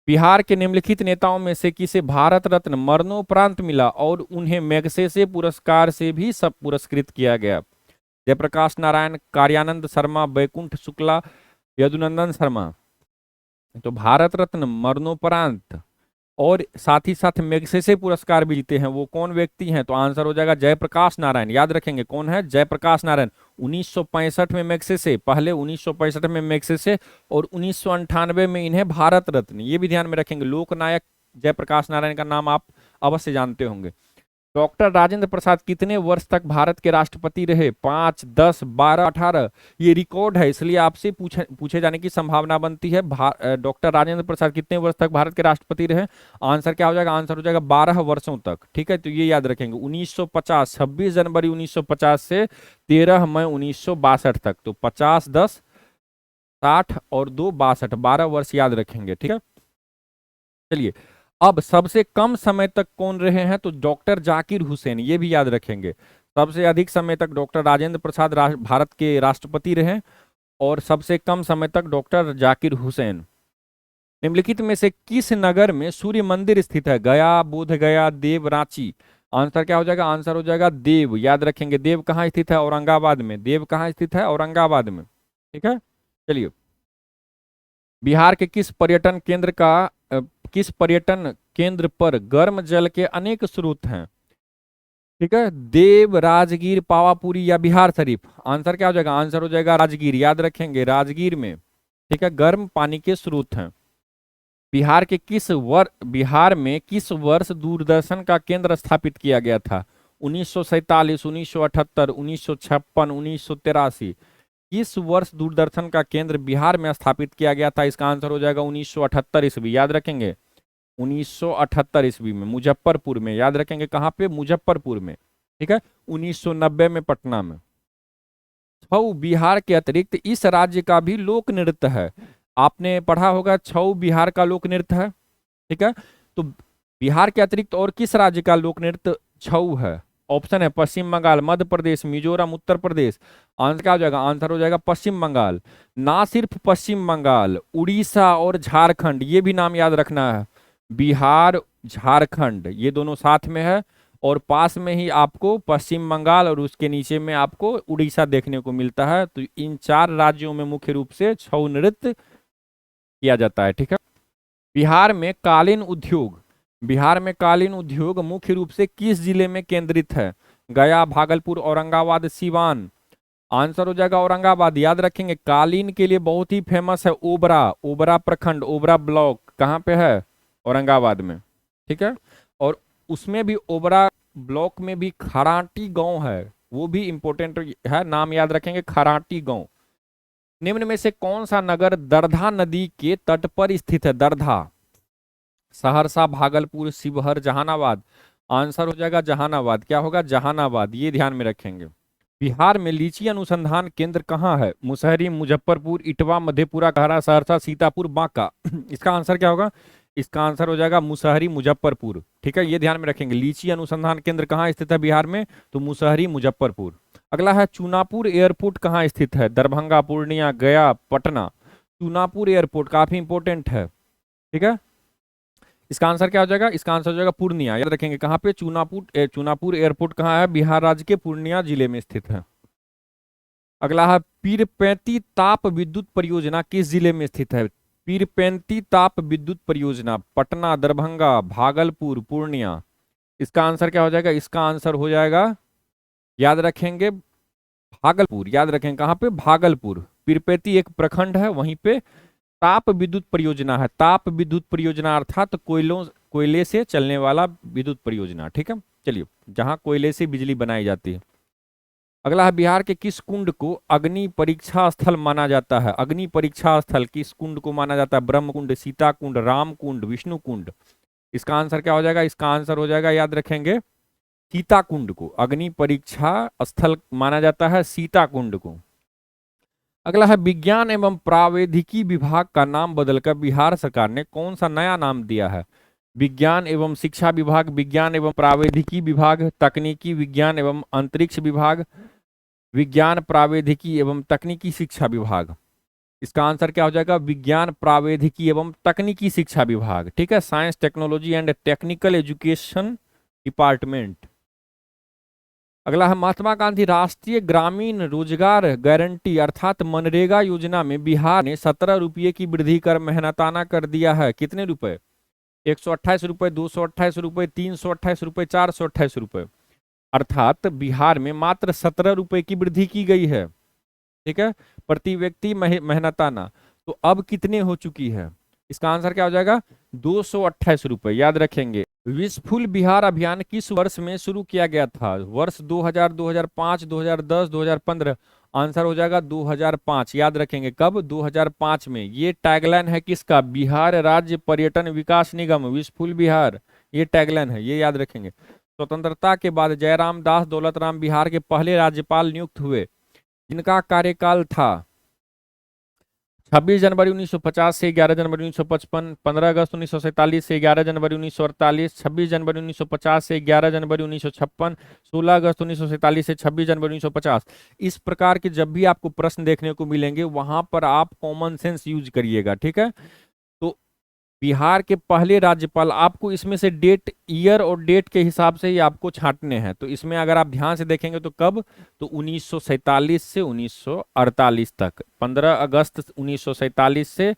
बिहार के निम्नलिखित नेताओं में से किसे भारत रत्न मरणोपरांत मिला और उन्हें मैग्सेसे पुरस्कार से भी सब पुरस्कृत किया गया? जयप्रकाश नारायण, कार्यानंद शर्मा, बैकुंठ शुक्ला, यदुनंदन शर्मा। तो भारत रत्न मरणोपरांत और साथ ही साथ मैग्सेसे पुरस्कार भी जीते हैं वो कौन व्यक्ति हैं? तो आंसर हो जाएगा जयप्रकाश नारायण। याद रखेंगे कौन है? जयप्रकाश नारायण। 1965 में मैग्सेसे, पहले 1965 में मैग्सेसे और 1998 में इन्हें भारत रत्न। ये भी ध्यान में रखेंगे। लोकनायक जयप्रकाश नारायण का नाम आप अवश्य जानते होंगे। डॉक्टर राजेंद्र प्रसाद कितने वर्ष तक भारत के राष्ट्रपति रहे? 5, 10, 12, 18। ये रिकॉर्ड है, इसलिए आपसे पूछे जाने की संभावना बनती है। डॉक्टर राजेंद्र प्रसाद कितने वर्ष तक भारत के राष्ट्रपति रहे? आंसर क्या हो जाएगा? आंसर हो जाएगा 12 वर्षों तक, ठीक है। तो ये याद रखेंगे 1950, 26 जनवरी 1950 से 13 मई 1962 तक। तो 50, 10, 60 और 2, 62, 12 वर्ष याद रखेंगे, ठीक है। चलिए अब सबसे कम समय तक कौन रहे हैं? तो डॉक्टर जाकिर हुसैन। ये भी याद रखेंगे। सबसे अधिक समय तक डॉक्टर राजेंद्र प्रसाद भारत के राष्ट्रपति रहे और सबसे कम समय तक डॉक्टर जाकिर हुसैन। निम्नलिखित में से किस नगर में सूर्य मंदिर स्थित है? गया, बोध गया, देव, रांची। आंसर क्या हो जाएगा? आंसर हो जाएगा देव। याद रखेंगे देव कहाँ स्थित है? औरंगाबाद में। देव कहाँ स्थित है? औरंगाबाद में, ठीक है। चलिए बिहार के किस पर्यटन केंद्र पर गर्म जल के अनेक स्रोत हैं? ठीक है, देव, राजगीर, पावापुरी या बिहार शरीफ। आंसर क्या हो जाएगा? आंसर हो जाएगा राजगीर। याद रखेंगे राजगीर में, ठीक है, गर्म पानी के स्रोत हैं। बिहार में किस वर्ष दूरदर्शन का केंद्र स्थापित किया गया था? 1947, 1978, 1956, 1983। किस वर्ष दूरदर्शन का केंद्र बिहार में स्थापित किया गया था? इसका आंसर हो जाएगा 1978 ईस्वी। याद रखेंगे 1978 ईस्वी में, मुजफ्फरपुर में। याद रखेंगे कहाँ पे? मुजफ्फरपुर में। ठीक है, 1990 में पटना में। छऊ बिहार के अतिरिक्त इस राज्य का भी लोक नृत्य है। आपने पढ़ा होगा छऊ बिहार का लोक नृत्य है। ठीक है, तो बिहार के अतिरिक्त और किस राज्य का लोक नृत्य छऊ है? ऑप्शन है पश्चिम बंगाल, मध्य प्रदेश, मिजोरम, उत्तर प्रदेश। आंसर क्या हो जाएगा? आंसर हो जाएगा पश्चिम बंगाल। ना सिर्फ पश्चिम बंगाल, उड़ीसा और झारखंड, ये भी नाम याद रखना है। बिहार, झारखंड, ये दोनों साथ में है, और पास में ही आपको पश्चिम बंगाल और उसके नीचे में आपको उड़ीसा देखने को मिलता है। तो इन 4 राज्यों में मुख्य रूप से छऊ नृत्य किया जाता है। ठीक है, बिहार में कालीन उद्योग, बिहार में कालीन उद्योग मुख्य रूप से किस जिले में केंद्रित है? गया, भागलपुर, औरंगाबाद, सीवान। आंसर हो जाएगा औरंगाबाद। याद रखेंगे कालीन के लिए बहुत ही फेमस है ओबरा, ओबरा प्रखंड, ओबरा ब्लॉक कहाँ पे है? औरंगाबाद में। ठीक है, और उसमें भी ओबरा ब्लॉक में भी खराटी गांव है, वो भी इंपॉर्टेंट है, नाम याद रखेंगे खराटी गांव। निम्न में से कौन सा नगर दरधा नदी के तट पर स्थित है? दरधा, सहरसा, भागलपुर, शिवहर, जहानाबाद। आंसर हो जाएगा जहानाबाद। क्या होगा? जहानाबाद, ये ध्यान में रखेंगे। बिहार में लीची अनुसंधान केंद्र कहाँ है? मुसहरी, मुजफ्फरपुर, इटवा, मधेपुरा, कहरा, सहरसा, सीतापुर, बांका। इसका आंसर क्या होगा? इसका आंसर हो जाएगा मुसहरी, मुजफ्फरपुर। ठीक है, ये ध्यान में रखेंगे। लीची अनुसंधान केंद्र कहाँ स्थित है बिहार में? तो मुसहरी, मुजफ्फरपुर। अगला है चुनापुर एयरपोर्ट कहाँ स्थित है? दरभंगा, पूर्णिया, गया, पटना। चुनापुर एयरपोर्ट काफी इंपोर्टेंट है। ठीक है, इसका आंसर क्या हो जाएगा? इसका आंसर हो जाएगा पूर्णिया। याद रखेंगे कहाँ पे? चुनापुर एयरपोर्ट कहाँ है? बिहार राज्य के पूर्णिया जिले में स्थित है। अगला है पीरपैंती ताप विद्युत परियोजना किस जिले में स्थित है? पीरपैंती ताप विद्युत परियोजना पटना, दरभंगा, भागलपुर, पूर्णिया। इसका आंसर क्या हो जाएगा? इसका आंसर हो जाएगा, याद रखेंगे, भागलपुर। याद रखेंगे कहाँ पे? भागलपुर। पीरपैंती एक प्रखंड है, वहीं पे ताप विद्युत परियोजना है। ताप विद्युत परियोजना अर्थात कोयले से चलने वाला विद्युत परियोजना। ठीक है, चलिए, जहां कोयले से बिजली बनाई जाती है। अगला है बिहार के किस कुंड को अग्नि परीक्षा स्थल माना जाता है? अग्नि परीक्षा स्थल किस कुंड को माना जाता है? ब्रह्म कुंड, सीता कुंड, राम कुंड, विष्णु कुंड। इसका आंसर क्या हो जाएगा? इसका आंसर हो जाएगा, याद रखेंगे, सीता कुंड को अग्नि परीक्षा स्थल माना जाता है, सीता कुंड को। अगला है विज्ञान एवं प्रावैधिकी विभाग का नाम बदलकर बिहार सरकार ने कौन सा नया नाम दिया है? विज्ञान एवं शिक्षा विभाग, विज्ञान एवं प्रावैधिकी विभाग, तकनीकी विज्ञान एवं अंतरिक्ष विभाग, विज्ञान प्रावैधिकी एवं तकनीकी शिक्षा विभाग। इसका आंसर क्या हो जाएगा? विज्ञान प्रावैधिकी एवं तकनीकी शिक्षा विभाग। ठीक है, science, technology and technical education department. अगला है महात्मा गांधी राष्ट्रीय ग्रामीण रोजगार गारंटी अर्थात मनरेगा योजना में बिहार ने 17 रुपये की वृद्धि कर मेहनताना कर दिया है। कितने रुपए? 128 रुपये, 228 रुपये, 328 रुपये, 428 रुपये। अर्थात बिहार में मात्र 17 रुपये की वृद्धि की गई है। ठीक है, प्रति व्यक्ति मेहनताना। तो अब कितने हो चुकी है? इसका आंसर क्या हो जाएगा? 228 रुपये। याद रखेंगे। विशफुल बिहार अभियान किस वर्ष में शुरू किया गया था? वर्ष 2000, 2005, 2010, 2015। आंसर हो जाएगा 2005। याद रखेंगे कब? 2005 में। ये टैगलाइन है किसका? बिहार राज्य पर्यटन विकास निगम, विशफुल बिहार, ये टैगलाइन है, ये याद रखेंगे। स्वतंत्रता के बाद जयराम दास दौलतराम बिहार के पहले राज्यपाल नियुक्त हुए, जिनका कार्यकाल था 26 जनवरी 1950 से 11 जनवरी 1955, 15 अगस्त 1947 से 11 जनवरी 1948, 26 जनवरी 1950 से 11 जनवरी 1956, 16 अगस्त 1947 से 26 जनवरी 1950। इस प्रकार के जब भी आपको प्रश्न देखने को मिलेंगे वहां पर आप कॉमन सेंस यूज करिएगा। ठीक है, तो बिहार के पहले राज्यपाल, आपको इसमें से डेट, ईयर और डेट के हिसाब से ही आपको छांटने हैं। तो इसमें अगर आप ध्यान से देखेंगे तो कब? तो 1947 से 1948 तक, 15 अगस्त 1947 से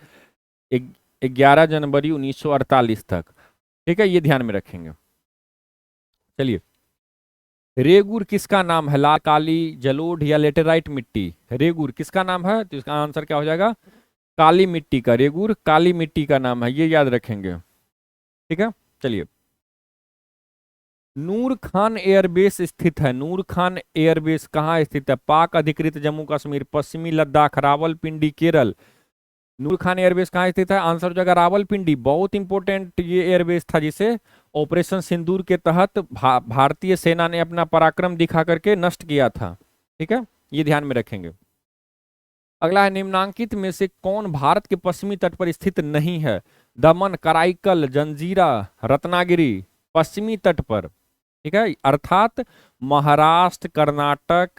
11 जनवरी 1948 तक। ठीक है, ये ध्यान में रखेंगे। चलिए, रेगुर किसका नाम है? लाल, काली, जलोढ़ या लेटेराइट मिट्टी? रेगुर किसका नाम है? तो इसका आंसर क्या हो जाएगा? काली मिट्टी का। रेगुर काली मिट्टी का नाम है, ये याद रखेंगे। ठीक है, चलिए। नूर खान एयरबेस स्थित है। नूर खान एयरबेस कहाँ स्थित है? पाक अधिकृत जम्मू कश्मीर, पश्चिमी लद्दाख, रावलपिंडी, केरल। नूर खान एयरबेस कहाँ स्थित है? आंसर हो जाएगा रावलपिंडी। बहुत इंपॉर्टेंट ये एयरबेस था, जिसे ऑपरेशन सिंदूर के तहत भारतीय सेना ने अपना पराक्रम दिखा करके नष्ट किया था। ठीक है, ये ध्यान में रखेंगे। अगला है, निम्नांकित में से कौन भारत के पश्चिमी तट पर स्थित नहीं है? दमन, कराईकल, जंजीरा, रत्नागिरी। पश्चिमी तट पर, ठीक है, अर्थात महाराष्ट्र, कर्नाटक,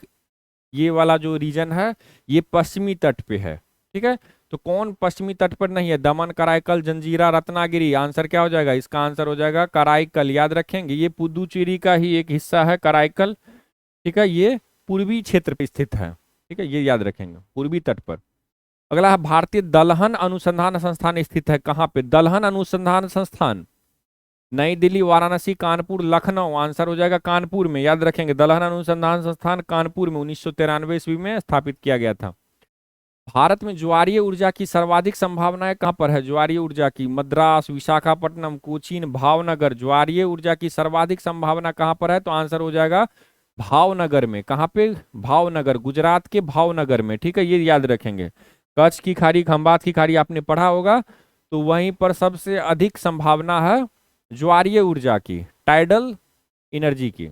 ये वाला जो रीजन है ये पश्चिमी तट पे है। ठीक है, तो कौन पश्चिमी तट पर नहीं है? दमन, कराईकल, जंजीरा, रत्नागिरी। आंसर क्या हो जाएगा? इसका आंसर हो जाएगा कराईकल। याद रखेंगे, ये पुदुचेरी का ही एक हिस्सा है कराईकल। ठीक है, ये पूर्वी क्षेत्र पे स्थित है। ठीक है, ये याद रखेंगे, पूर्वी तट पर। अगला है, भारतीय दलहन अनुसंधान संस्थान स्थित है कहाँ पे? दलहन अनुसंधान संस्थान नई दिल्ली, वाराणसी, कानपुर, लखनऊ। आंसर हो जाएगा कानपुर में। याद रखेंगे, दलहन अनुसंधान संस्थान कानपुर में 1993 ईस्वी में स्थापित किया गया था। भारत में ज्वारीय ऊर्जा की सर्वाधिक संभावनाएं कहां पर है? ज्वारीय ऊर्जा की मद्रास, विशाखापट्टनम, कोचीन, भावनगर। ज्वारीय ऊर्जा की सर्वाधिक संभावना कहां पर है? तो आंसर हो जाएगा भावनगर में। कहां पे? भावनगर, गुजरात के भावनगर में। ठीक है, ये याद रखेंगे। कच्छ की खाड़ी, खंबात की खाड़ी आपने पढ़ा होगा, तो वहीं पर सबसे अधिक संभावना है ज्वारीय ऊर्जा की, टाइडल एनर्जी की।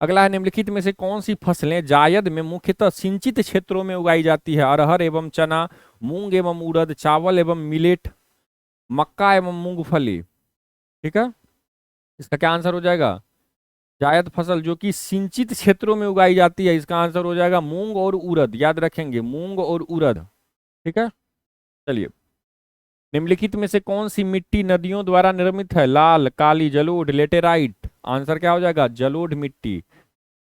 अगला है, निम्नलिखित में से कौन सी फसलें जायद में मुख्यतः सिंचित क्षेत्रों में उगाई जाती है? अरहर एवं चना, मूंग एवं उड़द, चावल एवं मिलेट, मक्का एवं मूंगफली। ठीक है, इसका क्या आंसर हो जाएगा? जायद फसल जो कि सिंचित क्षेत्रों में उगाई जाती है, इसका आंसर हो जाएगा मूंग और उड़द। याद रखेंगे, मूंग और उड़द। ठीक है, चलिए। निम्नलिखित में से कौन सी मिट्टी नदियों द्वारा निर्मित है? लाल, काली, जलोढ़, लेटेराइट। आंसर क्या हो जाएगा? जलोढ़ मिट्टी।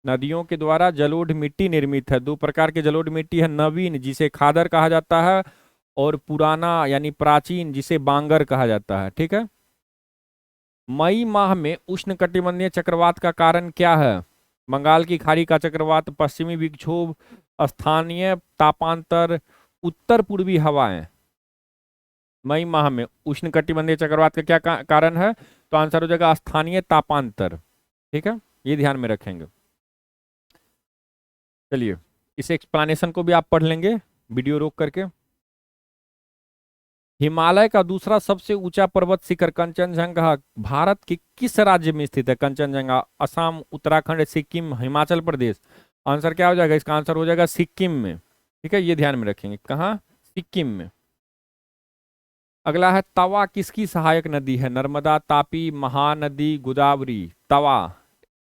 नदियों के द्वारा जलोढ़ मिट्टी निर्मित है। दो प्रकार के जलोढ़ मिट्टी है, नवीन जिसे खादर कहा जाता है, और पुराना यानी प्राचीन जिसे बांगर कहा जाता है। ठीक है, मई माह में उष्णकटिबंधीय चक्रवात का कारण क्या है? बंगाल की खाड़ी का चक्रवात, पश्चिमी विक्षोभ, स्थानीय तापांतर, उत्तर पूर्वी हवाएं। मई माह में उष्णकटिबंधीय चक्रवात का क्या कारण है? तो आंसर हो जाएगा स्थानीय तापांतर। ठीक है, ये ध्यान में रखेंगे। चलिए, इस एक्सप्लेनेशन को भी आप पढ़ लेंगे वीडियो रोक करके। हिमालय का दूसरा सबसे ऊंचा पर्वत शिखर कंचनजंगा भारत के किस राज्य में स्थित है? कंचनजंगा असम, उत्तराखंड, सिक्किम, हिमाचल प्रदेश। आंसर क्या हो जाएगा? इसका आंसर हो जाएगा सिक्किम में। ठीक है, ये ध्यान में रखेंगे, कहाँ? सिक्किम में। अगला है, तवा किसकी सहायक नदी है? नर्मदा, तापी, महानदी, गोदावरी। तवा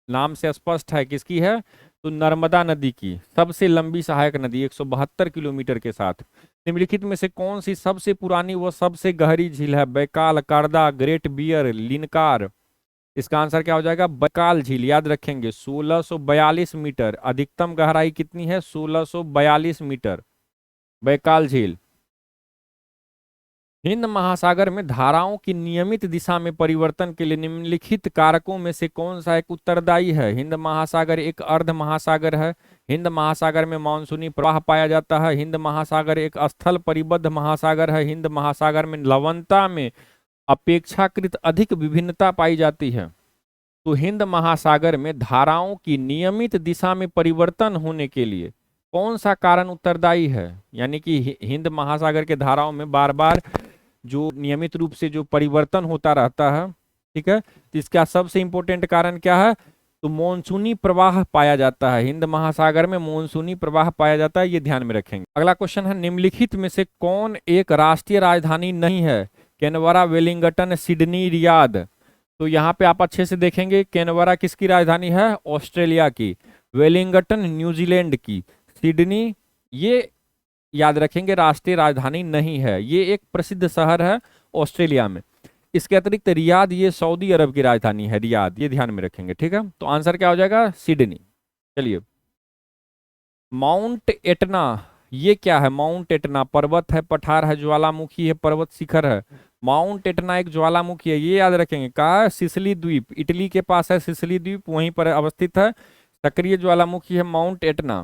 नाम से स्पष्ट है किसकी है? तो नर्मदा नदी की सबसे लंबी सहायक नदी, 172 किलोमीटर के साथ। निम्नलिखित में से कौन सी सबसे पुरानी व सबसे गहरी झील है? बैकाल, करदा, ग्रेट बियर, लिनकार। इसका आंसर क्या हो जाएगा? बैकाल झील। याद रखेंगे, 1642 मीटर। अधिकतम गहराई कितनी है? 1642 मीटर, बैकाल झील। हिंद महासागर में धाराओं की नियमित दिशा में परिवर्तन के लिए निम्नलिखित कारकों में से कौन सा एक उत्तरदायी है? हिंद महासागर एक अर्ध महासागर है। हिंद महासागर में मानसूनी प्रवाह पाया जाता है। हिंद महासागर एक स्थल परिबद्ध महासागर है। हिंद महासागर में लवणता में अपेक्षाकृत अधिक विभिन्नता पाई जाती है। तो हिंद महासागर में धाराओं की नियमित दिशा में परिवर्तन होने के लिए कौन सा कारण उत्तरदायी है? यानी कि हिंद महासागर के धाराओं में बार बार जो नियमित रूप से जो परिवर्तन होता रहता है, ठीक है, तो इसका सबसे इंपॉर्टेंट कारण क्या है? तो मॉनसूनी प्रवाह पाया जाता है। हिंद महासागर में मॉनसूनी प्रवाह पाया जाता है, ये ध्यान में रखेंगे। अगला क्वेश्चन है, निम्नलिखित में से कौन एक राष्ट्रीय राजधानी नहीं है? Canberra, Wellington, Sydney, Riyadh. तो यहाँ पे आप अच्छे से देखेंगे, कैनबरा किसकी राजधानी है? ऑस्ट्रेलिया की। वेलिंगटन न्यूजीलैंड की। सिडनी ये याद रखेंगे राष्ट्रीय राजधानी नहीं है, ये एक प्रसिद्ध शहर है ऑस्ट्रेलिया में। इसके अतिरिक्त रियाद ये सऊदी अरब की राजधानी है, रियाद, ये ध्यान में रखेंगे। ठीक है, तो आंसर क्या हो जाएगा? सिडनी। चलिए, माउंट एटना ये क्या है? माउंट एटना पर्वत है, पठार है, ज्वालामुखी है, पर्वत शिखर है? माउंट एटना एक ज्वालामुखी है, ये याद रखेंगे। कहा है? सिसिली द्वीप, इटली के पास है सिसिली द्वीप, वहीं पर अवस्थित है। सक्रिय ज्वालामुखी है माउंट एटना।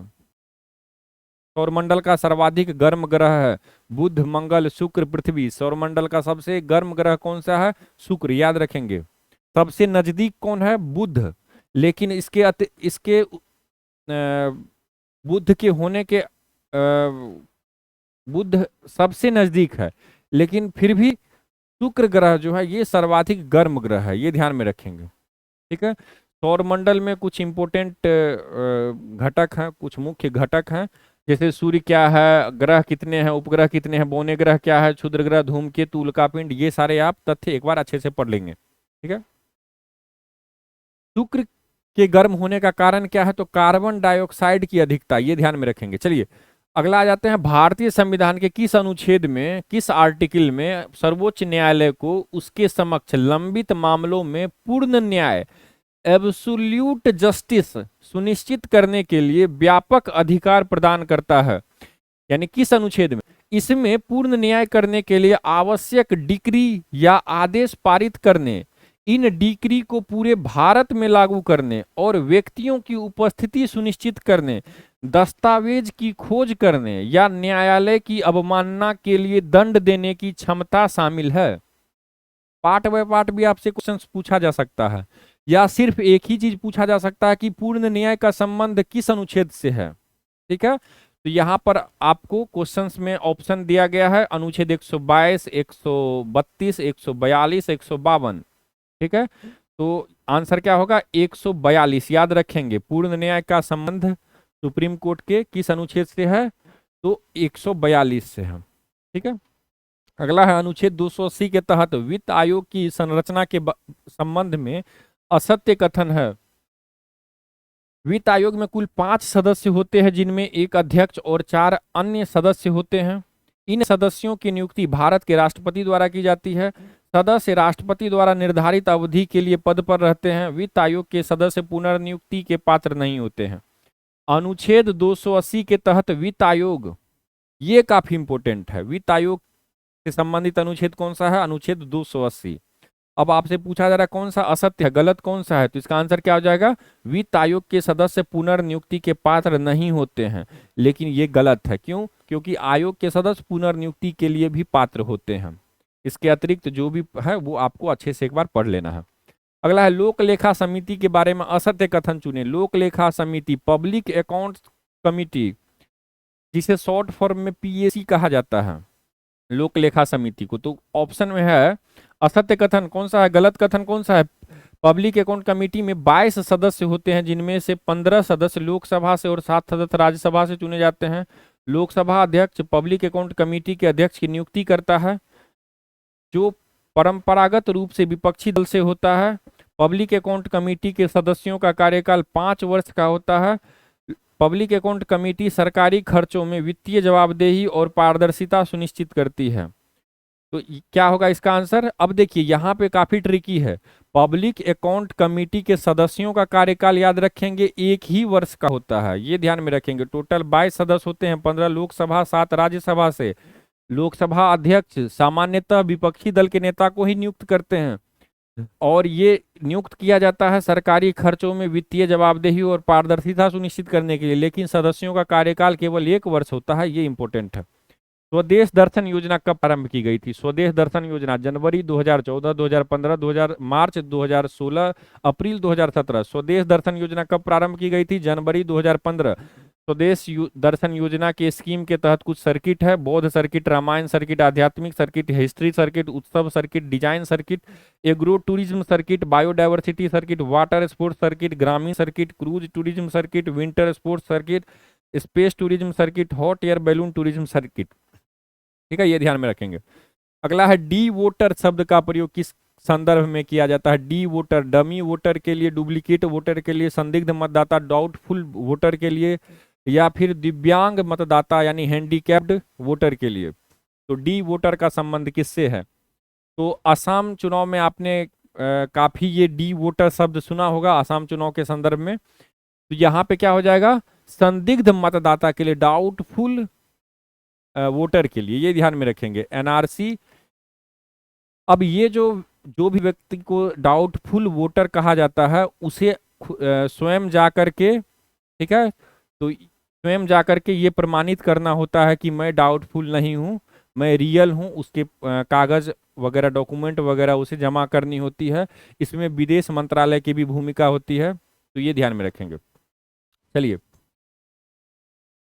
सौरमंडल का सर्वाधिक गर्म ग्रह है बुध, मंगल, शुक्र, पृथ्वी। सौरमंडल का सबसे गर्म ग्रह कौन सा है? शुक्र, याद रखेंगे। सबसे नजदीक कौन है? बुध। लेकिन इसके बुध के होने के बुध सबसे नजदीक है, लेकिन फिर भी शुक्र ग्रह जो है ये सर्वाधिक गर्म ग्रह है, ये ध्यान में रखेंगे। ठीक है। सौरमंडल में कुछ इंपोर्टेंट घटक हैं, कुछ मुख्य घटक हैं, जैसे सूर्य क्या है, ग्रह कितने हैं, उपग्रह कितने हैं, बौने ग्रह क्या है, क्षुद्र ग्रह, धूमकेतु, उल्कापिंड, ये सारे आप तथ्य एक बार अच्छे से पढ़ लेंगे। ठीक है। शुक्र के गर्म होने का कारण क्या है? तो कार्बन डाइऑक्साइड की अधिकता, ये ध्यान में रखेंगे। चलिए अगला आ जाते हैं। भारतीय संविधान के किस अनुच्छेद में, किस आर्टिकल में सर्वोच्च न्यायालय को उसके समक्ष लंबित मामलों में पूर्ण न्याय, एब्सोल्यूट जस्टिस सुनिश्चित करने के लिए व्यापक अधिकार प्रदान करता है? यानी किस अनुच्छेद में? इसमें पूर्ण न्याय करने के लिए आवश्यक डिक्री या आदेश पारित करने, इन डिक्री को पूरे भारत में लागू करने और व्यक्तियों की उपस्थिति सुनिश्चित करने, दस्तावेज की खोज करने या न्यायालय की अवमानना के लिए दंड देने की क्षमता शामिल है। पार्ट बाय पार्ट भी आपसे क्वेश्चन पूछा जा सकता है, या सिर्फ एक ही चीज पूछा जा सकता है कि पूर्ण न्याय का संबंध किस अनुच्छेद से है। ठीक है। तो यहां पर आपको क्वेश्चंस में ऑप्शन दिया गया है, अनुच्छेद 122, 132, 142, 152। ठीक है। तो आंसर क्या होगा? 142, याद रखेंगे। पूर्ण न्याय का संबंध सुप्रीम कोर्ट के किस अनुच्छेद से है? तो 142 से है। ठीक है। अगला है अनुच्छेद 280 के तहत वित्त आयोग की संरचना के संबंध में असत्य कथन है। वित्त आयोग में कुल 5 सदस्य होते हैं, जिनमें एक अध्यक्ष और 4 अन्य सदस्य होते हैं। इन सदस्यों की नियुक्ति भारत के राष्ट्रपति द्वारा की जाती है। सदस्य राष्ट्रपति द्वारा निर्धारित अवधि के लिए पद पर रहते हैं। वित्त आयोग के सदस्य पुनर्नियुक्ति के पात्र नहीं होते हैं। अनुच्छेद 280 के तहत वित्त आयोग, ये काफी इंपोर्टेंट है, वित्त आयोग से संबंधित अनुच्छेद कौन सा है? अनुच्छेद 280। अब आपसे पूछा जा रहा है कौन सा असत्य है, गलत कौन सा है, तो इसका आंसर क्या हो जाएगा? वित्त आयोग के सदस्य पुनर्नियुक्ति के पात्र नहीं होते हैं। लेकिन ये गलत है, क्यों? क्योंकि आयोग के सदस्य पुनर्नियुक्ति के लिए भी पात्र होते हैं। इसके अतिरिक्त जो भी है वो आपको अच्छे से एक बार पढ़ लेना है। अगला है लोक लेखा समिति के बारे में असत्य कथन चुने। लोक लेखा समिति, पब्लिक अकाउंट कमिटी, जिसे शॉर्ट फॉर्म में पीएसी कहा जाता है, लोक लेखा समिति को। तो ऑप्शन में है असत्य कथन कौन सा है, गलत कथन कौन सा है? पब्लिक अकाउंट कमेटी में 22 सदस्य होते हैं, जिनमें से 15 सदस्य लोकसभा से और 7 सदस्य राज्यसभा से चुने जाते हैं। लोकसभा अध्यक्ष पब्लिक अकाउंट कमेटी के अध्यक्ष की नियुक्ति करता है, जो परंपरागत रूप से विपक्षी दल से होता है। पब्लिक अकाउंट कमेटी के सदस्यों का कार्यकाल 5 वर्ष का होता है। पब्लिक अकाउंट कमेटी सरकारी खर्चों में वित्तीय जवाबदेही और पारदर्शिता सुनिश्चित करती है। तो क्या होगा इसका आंसर? अब देखिए यहाँ पे काफी ट्रिकी है। पब्लिक अकाउंट कमेटी के सदस्यों का कार्यकाल याद रखेंगे 1 ही वर्ष का होता है, ये ध्यान में रखेंगे। टोटल 22 सदस्य होते हैं, 15 लोकसभा, 7 राज्यसभा से। लोकसभा अध्यक्ष सामान्यतः विपक्षी दल के नेता को ही नियुक्त करते हैं, और ये नियुक्त किया जाता है सरकारी खर्चों में वित्तीय जवाबदेही और पारदर्शिता सुनिश्चित करने के लिए। लेकिन सदस्यों का कार्यकाल केवल 1 वर्ष होता है, ये इंपॉर्टेंट है। स्वदेश दर्शन योजना कब प्रारंभ की गई थी? स्वदेश दर्शन योजना जनवरी 2014, 2015, 2000, मार्च 2016, अप्रैल 2017। स्वदेश दर्शन योजना कब प्रारंभ की गई थी? जनवरी 2015। स्वदेश दर्शन योजना के स्कीम के तहत कुछ सर्किट है: बौद्ध सर्किट, रामायण सर्किट, आध्यात्मिक सर्किट, हिस्ट्री सर्किट, उत्सव circuit, design circuit, agro tourism circuit, biodiversity circuit, water sports circuit, ग्रामीण circuit, cruise tourism circuit, winter sports circuit, space tourism circuit, hot air balloon tourism circuit. ठीक है, ये ध्यान में रखेंगे। अगला है डी वोटर शब्द का प्रयोग किस संदर्भ में किया जाता है? डी वोटर, डमी वोटर के लिए, डुप्लीकेट वोटर के लिए, संदिग्ध मतदाता, डाउटफुल वोटर के लिए, या फिर दिव्यांग मतदाता यानी हैंडीकैप्ड वोटर के लिए। तो डी वोटर का संबंध किससे है? तो असम चुनाव में आपने काफी ये डी वोटर शब्द सुना होगा असम चुनाव के संदर्भ में। तो यहाँ पे क्या हो जाएगा? संदिग्ध मतदाता के लिए, डाउटफुल वोटर के लिए, ये ध्यान में रखेंगे। एनआरसी अब ये जो भी व्यक्ति को डाउटफुल वोटर कहा जाता है उसे स्वयं जा करके, ठीक है, तो स्वयं जा करके ये प्रमाणित करना होता है कि मैं डाउटफुल नहीं हूँ, मैं रियल हूँ। उसके कागज वगैरह, डॉक्यूमेंट वगैरह उसे जमा करनी होती है। इसमें विदेश मंत्रालय की भी भूमिका होती है, तो ये ध्यान में रखेंगे। चलिए,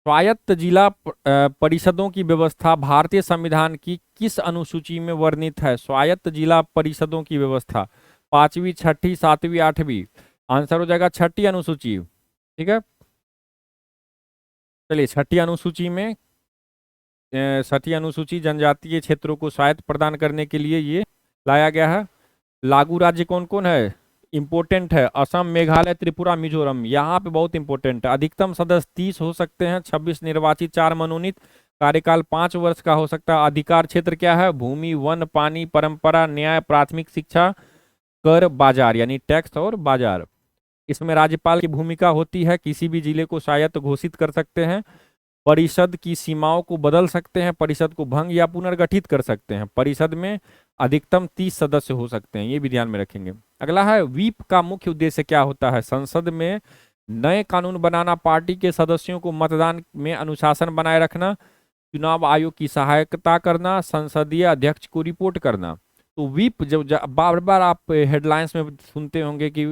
स्वायत्त जिला परिषदों की व्यवस्था भारतीय संविधान की किस अनुसूची में वर्णित है? स्वायत्त जिला परिषदों की व्यवस्था 5वीं, 6ठी, 7वीं, 8वीं। आंसर हो जाएगा 6ठी अनुसूची। ठीक है, चलिए 6ठी अनुसूची में 6ठी अनुसूची जनजातीय क्षेत्रों को स्वायत्त प्रदान करने के लिए ये लाया गया है। लागू राज्य कौन कौन है? इंपोर्टेंट है, असम, मेघालय, त्रिपुरा, मिजोरम। यहाँ पे बहुत इंपोर्टेंट है। अधिकतम सदस्य 30 हो सकते हैं, 26 निर्वाचित, 4 मनोनीत। कार्यकाल 5 वर्ष का हो सकता है। अधिकार क्षेत्र क्या है? भूमि, वन, पानी, परंपरा, न्याय, प्राथमिक शिक्षा, कर, बाजार, यानी टैक्स और बाजार। इसमें राज्यपाल की भूमिका होती है, किसी भी जिले को स्वायत्त घोषित कर सकते हैं, परिषद की सीमाओं को बदल सकते हैं, परिषद को भंग या पुनर्गठित कर सकते हैं। परिषद में अधिकतम 30 सदस्य हो सकते हैं, ये भी ध्यान में रखेंगे। अगला है, व्हीप का मुख्य उद्देश्य क्या होता है? संसद में नए कानून बनाना, पार्टी के सदस्यों को मतदान में अनुशासन बनाए रखना, चुनाव आयोग की सहायता करना, संसदीय अध्यक्ष को रिपोर्ट करना। तो व्हीप जब बार बार आप हेडलाइंस में सुनते होंगे कि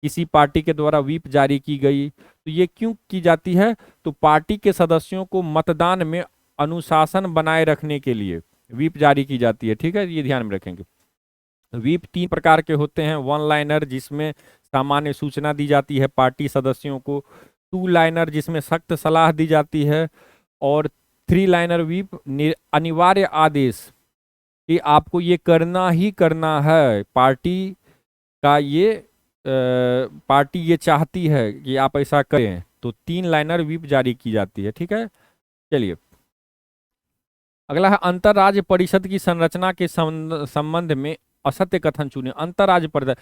किसी पार्टी के द्वारा व्हीप जारी की गई, तो ये क्यों की जाती है? तो पार्टी के सदस्यों को मतदान में अनुशासन बनाए रखने के लिए व्हीप जारी की जाती है। ठीक है, ये ध्यान में रखेंगे। व्हीप 3 प्रकार के होते हैं। 1 लाइनर जिसमें सामान्य सूचना दी जाती है पार्टी सदस्यों को, 2 लाइनर जिसमें सख्त सलाह दी जाती है, और 3 लाइनर व्हीप अनिवार्य आदेश कि आपको ये करना ही करना है, पार्टी का ये पार्टी ये चाहती है कि आप ऐसा करें, तो 3 लाइनर व्हीप जारी की जाती है। ठीक है, चलिए अगला है, अंतरराज्य परिषद की संरचना के संबंध में असत्य कथन चुने। अंतरराज्य परिषद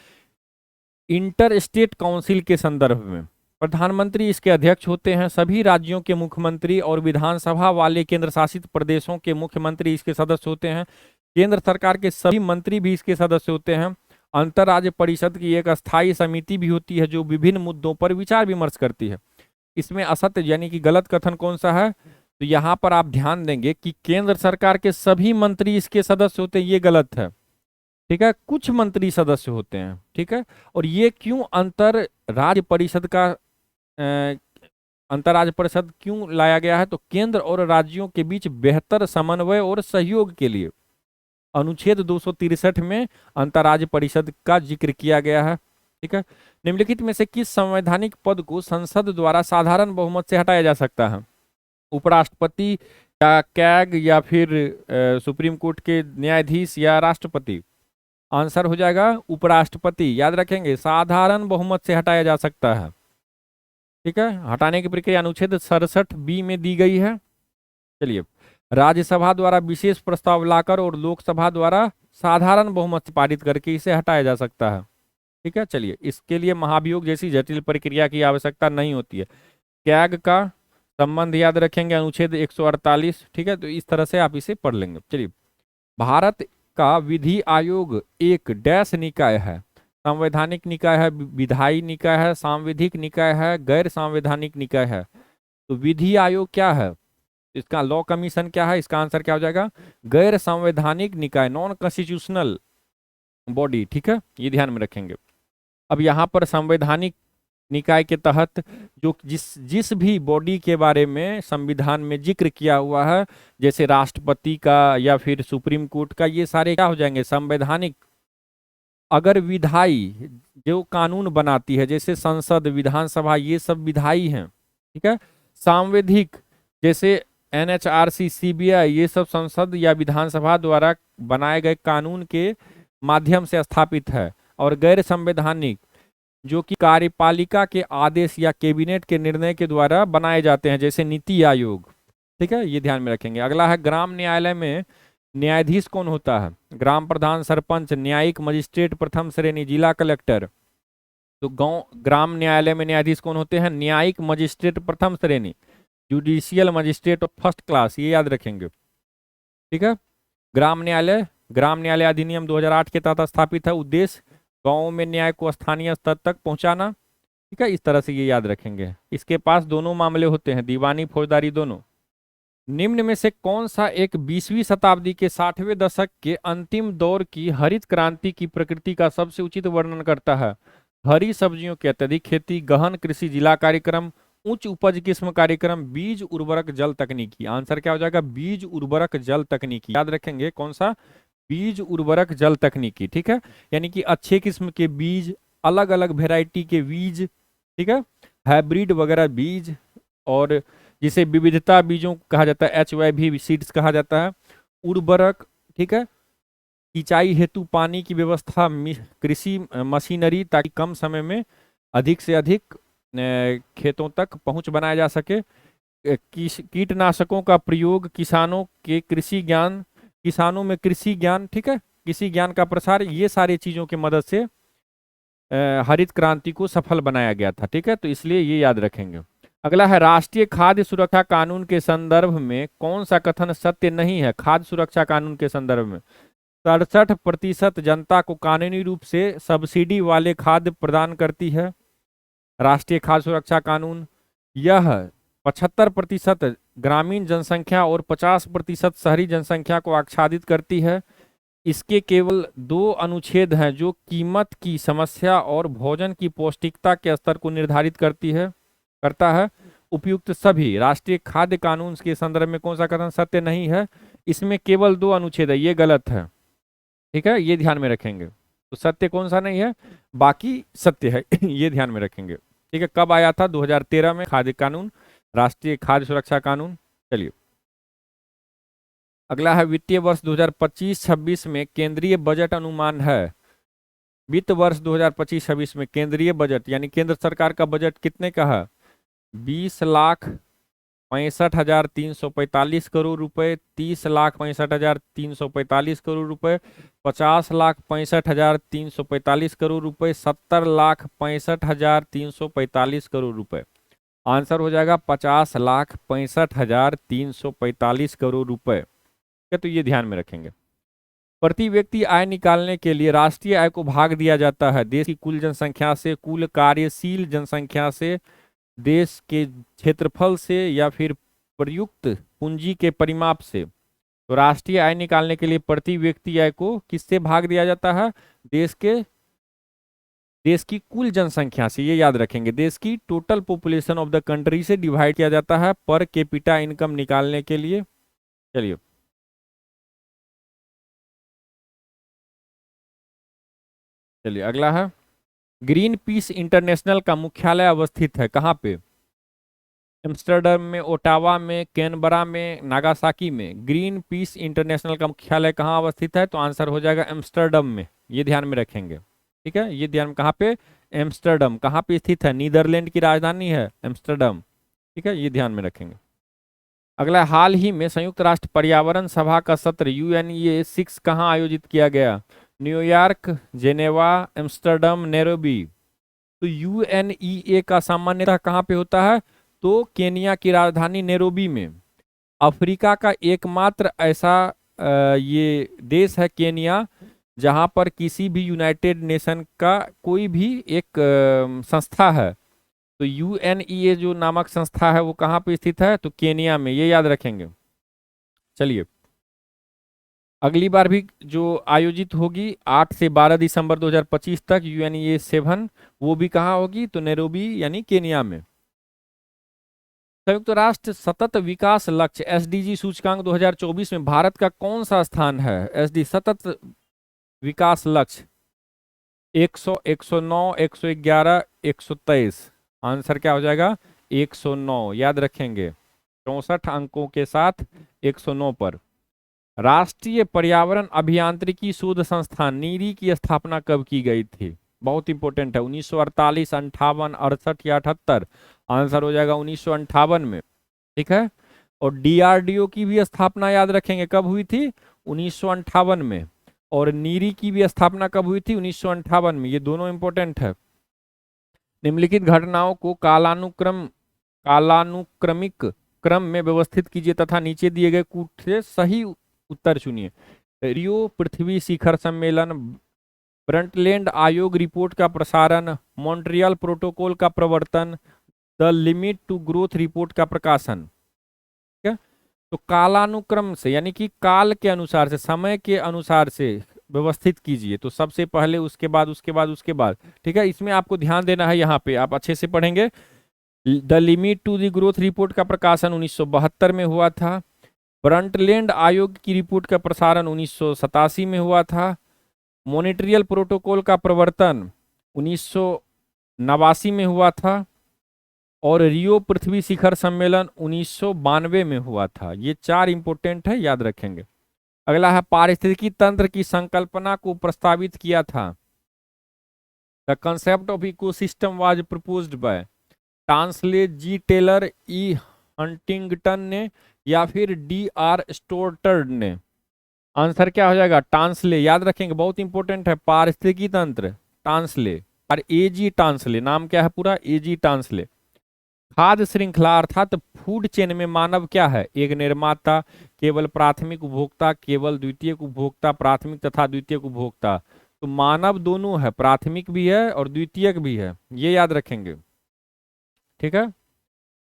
इंटर स्टेट काउंसिल के संदर्भ में प्रधानमंत्री इसके अध्यक्ष होते हैं, सभी राज्यों के मुख्यमंत्री और विधानसभा वाले केंद्र शासित प्रदेशों के मुख्यमंत्री इसके सदस्य होते हैं, केंद्र सरकार के सभी मंत्री भी इसके सदस्य होते हैं। अंतरराज्य परिषद की एक अस्थायी समिति भी होती है जो विभिन्न मुद्दों पर विचार विमर्श करती है। इसमें असत्य यानी कि गलत कथन कौन सा है? तो यहाँ पर आप ध्यान देंगे कि केंद्र सरकार के सभी मंत्री इसके सदस्य होते हैं, ये गलत है। ठीक है, कुछ मंत्री सदस्य होते हैं। ठीक है, और ये क्यों अंतर राज्य परिषद का अंतरराज्य परिषद क्यों लाया गया है? तो केंद्र और राज्यों के बीच बेहतर समन्वय और सहयोग के लिए अनुच्छेद 263 में अंतरराज्य परिषद का जिक्र किया गया है। ठीक है, निम्नलिखित में से किस संवैधानिक पद को संसद द्वारा साधारण बहुमत से हटाया जा सकता है? उपराष्ट्रपति या कैग या फिर सुप्रीम कोर्ट के न्यायाधीश या राष्ट्रपति? आंसर हो जाएगा उपराष्ट्रपति। याद रखेंगे, साधारण बहुमत से हटाया जा सकता है। ठीक है, हटाने की प्रक्रिया अनुच्छेद 67B में दी गई है। चलिए, राज्यसभा द्वारा विशेष प्रस्ताव लाकर और लोकसभा द्वारा साधारण बहुमत से पारित करके इसे हटाया जा सकता है। ठीक है, चलिए, इसके लिए महाभियोग जैसी जटिल प्रक्रिया की आवश्यकता नहीं होती है। कैग का संबंध याद रखेंगे, अनुच्छेद 148। ठीक है, तो इस तरह से आप इसे पढ़ लेंगे। चलिए, भारत का विधि आयोग एक डैश निकाय है? संवैधानिक निकाय है, विधायी निकाय है, सांविधिक निकाय है, गैर संवैधानिक निकाय है। तो विधि आयोग क्या है? इसका लॉ कमीशन क्या है? इसका आंसर क्या हो जाएगा? गैर संवैधानिक निकाय, नॉन कॉन्स्टिट्यूशनल बॉडी। ठीक है, ये ध्यान में रखेंगे। अब यहाँ पर संवैधानिक निकाय के तहत जो जिस भी बॉडी के बारे में संविधान में जिक्र किया हुआ है, जैसे राष्ट्रपति का या फिर सुप्रीम कोर्ट का, ये सारे क्या हो जाएंगे? संवैधानिक। अगर विधायी जो कानून बनाती है, जैसे संसद, विधानसभा, ये सब विधायी हैं। ठीक है, सांविधिक जैसे NHRC, CBI, ये सब संसद या विधानसभा द्वारा बनाए गए कानून के माध्यम से स्थापित है। और गैर संवैधानिक जो कि कार्यपालिका के आदेश या कैबिनेट के निर्णय के द्वारा बनाए जाते हैं, जैसे नीति आयोग। ठीक है, ये ध्यान में रखेंगे। अगला है, ग्राम न्यायालय में न्यायाधीश कौन होता है? ग्राम प्रधान, सरपंच, न्यायिक मजिस्ट्रेट प्रथम श्रेणी, जिला कलेक्टर। तो ग्राम न्यायालय में न्यायाधीश कौन होते हैं? न्यायिक मजिस्ट्रेट प्रथम श्रेणी, judicial magistrate of first class, ये याद रखेंगे। ठीक है, ग्राम न्यायालय ग्राम न्यायालय अधिनियम 2008 के तहत स्थापित है। उद्देश्य गांवों में न्याय को स्थानीय स्तर तक पहुंचाना। ठीक है, इस तरह से ये याद रखेंगे। इसके पास दोनों मामले होते हैं, दीवानी फौजदारी दोनों। निम्न में से कौन सा एक 20वीं शताब्दी के 60वें दशक के अंतिम दौर की हरित क्रांति की प्रकृति का सबसे उचित वर्णन करता है? हरी सब्जियों की अत्यधिक खेती, गहन कृषि जिला कार्यक्रम, उच्च उपज किस्म कार्यक्रम, बीज उर्वरक जल तकनीकी। आंसर क्या हो जाएगा? बीज उर्वरक जल तकनीकी। याद रखेंगे कौन सा? बीज उर्वरक जल तकनीकी। ठीक है, यानी कि अच्छे किस्म के बीज, अलग अलग वेराइटी के बीज, ठीक है, हाइब्रिड वगैरह बीज, और जिसे विविधता बीजों कहा जाता है, HYV सीड्स कहा जाता है। उर्वरक, ठीक है, सिंचाई हेतु पानी की व्यवस्था, कृषि मशीनरी, ताकि कम समय में अधिक से अधिक खेतों तक पहुंच बनाया जा सके। कीटनाशकों का प्रयोग, किसानों के कृषि ज्ञान, किसानों में कृषि ज्ञान, ठीक है, कृषि ज्ञान का प्रसार, ये सारी चीजों की मदद से हरित क्रांति को सफल बनाया गया था। ठीक है, तो इसलिए ये याद रखेंगे। अगला है, राष्ट्रीय खाद्य सुरक्षा कानून के संदर्भ में कौन सा कथन सत्य नहीं है? खाद्य सुरक्षा कानून के संदर्भ में 67% जनता को कानूनी रूप से सब्सिडी वाले खाद्य प्रदान करती है राष्ट्रीय खाद्य सुरक्षा कानून। यह 75% ग्रामीण जनसंख्या और 50% शहरी जनसंख्या को आच्छादित करती है। इसके केवल 2 अनुच्छेद हैं जो कीमत की समस्या और भोजन की पौष्टिकता के स्तर को निर्धारित करता है। उपयुक्त सभी राष्ट्रीय खाद्य कानून के संदर्भ में कौन सा कथन सत्य नहीं है? इसमें केवल 2 अनुच्छेद है, ये गलत है। ठीक है, ये ध्यान में रखेंगे। तो सत्य कौन सा नहीं है, बाकी सत्य है। ये ध्यान में रखेंगे। ठीक है, कब आया था? 2013 में खाद्य कानून, राष्ट्रीय खाद्य सुरक्षा कानून। चलिए, अगला है, वित्तीय वर्ष 2025-26 में केंद्रीय बजट अनुमान है। वित्त वर्ष 2025-26 में केंद्रीय बजट यानी केंद्र सरकार का बजट कितने का है? 20,65,345 करोड़ रुपए, 30,65,345 करोड़ रुपए, 50,65,345 करोड़ रुपए, 70,65,345 करोड़ रुपए। आंसर हो जाएगा 50,65,345 करोड़ रुपए। तो ये ध्यान में रखेंगे। प्रति व्यक्ति आय निकालने के लिए राष्ट्रीय आय को भाग दिया जाता है देश की कुल जनसंख्या से, कुल कार्यशील जनसंख्या से, देश के क्षेत्रफल से, या फिर प्रयुक्त पूंजी के परिमाप से। तो राष्ट्रीय आय निकालने के लिए प्रति व्यक्ति आय को किससे भाग दिया जाता है? देश की कुल जनसंख्या से। ये याद रखेंगे, देश की total population of the country से डिवाइड किया जाता है पर कैपिटा इनकम निकालने के लिए। चलिए, अगला है, ग्रीन पीस इंटरनेशनल का मुख्यालय अवस्थित है कहाँ पे? एम्स्टर्डम में, ओटावा में, कैनबरा में, नागासाकी में। ग्रीन पीस इंटरनेशनल का मुख्यालय कहाँ अवस्थित है? तो आंसर हो जाएगा एम्स्टर्डम में। ये ध्यान में रखेंगे। ठीक है, ये ध्यान में, कहाँ पे? एम्स्टर्डम। कहाँ पे स्थित है? नीदरलैंड की राजधानी है एम्स्टर्डम। ठीक है, ये ध्यान में रखेंगे। अगला, हाल ही में संयुक्त राष्ट्र पर्यावरण सभा का सत्र UNEA 6 कहाँ आयोजित किया गया? New York, Geneva, Amsterdam, Nairobi. तो UNEA का सामान्यतः कहाँ पे होता है? तो केनिया की राजधानी नैरोबी में। अफ्रीका का एकमात्र ऐसा ये देश है केनिया, जहां पर किसी भी यूनाइटेड नेशन का कोई भी एक संस्था है। तो UNEA जो नामक संस्था है वो कहाँ पे स्थित है? तो केनिया में। ये याद रखेंगे। चलिए, अगली बार भी जो आयोजित होगी 8 से 12 दिसंबर 2025 तक UNEA 7, वो भी कहाँ होगी? तो नैरोबी यानी केनिया में। संयुक्त राष्ट्र सतत विकास लक्ष्य SDG सूचकांक 2024 में भारत का कौन सा स्थान है? SD सतत विकास लक्ष्य 100, 109, 111, 123। आंसर क्या हो जाएगा? 109। याद रखेंगे, 64 अंकों के साथ 109 पर। राष्ट्रीय पर्यावरण अभियांत्रिकी शोध संस्थान नीरी की स्थापना कब की गई थी? बहुत इंपॉर्टेंट है। 1948, 58, 68 या 78। आंसर हो जाएगा 1958 में। ठीक है, और DRDO की भी स्थापना याद रखेंगे कब हुई थी? 1958 में। और नीरी की भी स्थापना कब हुई थी? 1958 में। ये दोनों इंपॉर्टेंट है। निम्नलिखित घटनाओं को कालानुक्रमिक क्रम में व्यवस्थित कीजिए तथा नीचे दिए गए कूट से सही उत्तर चुनिए। रियो पृथ्वी शिखर सम्मेलन, ब्रंटलैंड आयोग रिपोर्ट का प्रसारण, मॉन्ट्रियल प्रोटोकॉल का प्रवर्तन, the limit to growth report का प्रकाशन। ठीक है, तो कालानुक्रम से यानी कि काल के अनुसार से, समय के अनुसार से व्यवस्थित कीजिए। तो सबसे पहले, उसके बाद, उसके बाद, उसके बाद। ठीक है, इसमें आपको ध्यान देना है, यहाँ पे आप अच्छे से पढ़ेंगे। The limit to the growth report का प्रकाशन 1972 में हुआ था। ब्रंटलैंड आयोग की रिपोर्ट का प्रसारण 1987 में हुआ था। मॉनिट्रियल प्रोटोकॉल का प्रवर्तन 1989 में हुआ था। और रियो पृथ्वी शिखर सम्मेलन 1992 में हुआ था। ये 4 इंपोर्टेंट है, याद रखेंगे। अगला है, पारिस्थितिकी तंत्र की संकल्पना को प्रस्तावित किया था। The concept of ecosystem was proposed by Tansley, G Taylor, E Huntington ने या फिर डी आर स्टोर्टर्ड ने। आंसर क्या हो जाएगा? टांसले। याद रखेंगे, बहुत इंपॉर्टेंट है। पारिस्थितिकी तंत्र, टांसले। और ए जी टांसले, नाम क्या है पूरा? ए जी टांसले। खाद्य श्रृंखला अर्थात फूड चेन में मानव क्या है? एक निर्माता, केवल प्राथमिक उपभोक्ता, केवल द्वितीयक उपभोक्ता, प्राथमिक तथा द्वितीयक उपभोक्ता। तो मानव दोनों है, प्राथमिक भी है और द्वितीयक भी है, ये याद रखेंगे। ठीक है,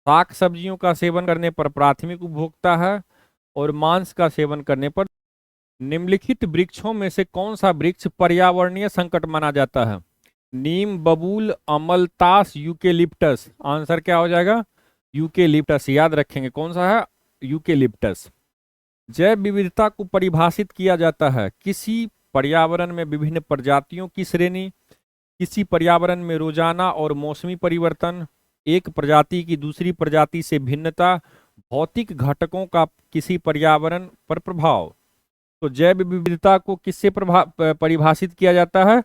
शाक सब्जियों का सेवन करने पर प्राथमिक उपभोक्ता है और मांस का सेवन करने पर। निम्नलिखित वृक्षों में से कौन सा वृक्ष पर्यावरणीय संकट माना जाता है? नीम, बबूल, अमलतास, यूकेलिप्टस। आंसर क्या हो जाएगा? यूकेलिप्टस। याद रखेंगे, कौन सा है? यूकेलिप्टस। जैव विविधता को परिभाषित किया जाता है किसी पर्यावरण में विभिन्न प्रजातियों की श्रेणी, किसी पर्यावरण में रोजाना और मौसमी परिवर्तन, एक प्रजाति की दूसरी प्रजाति से भिन्नता, भौतिक घटकों का किसी पर्यावरण पर प्रभाव। तो जैव विविधता को किससे परिभाषित किया जाता है?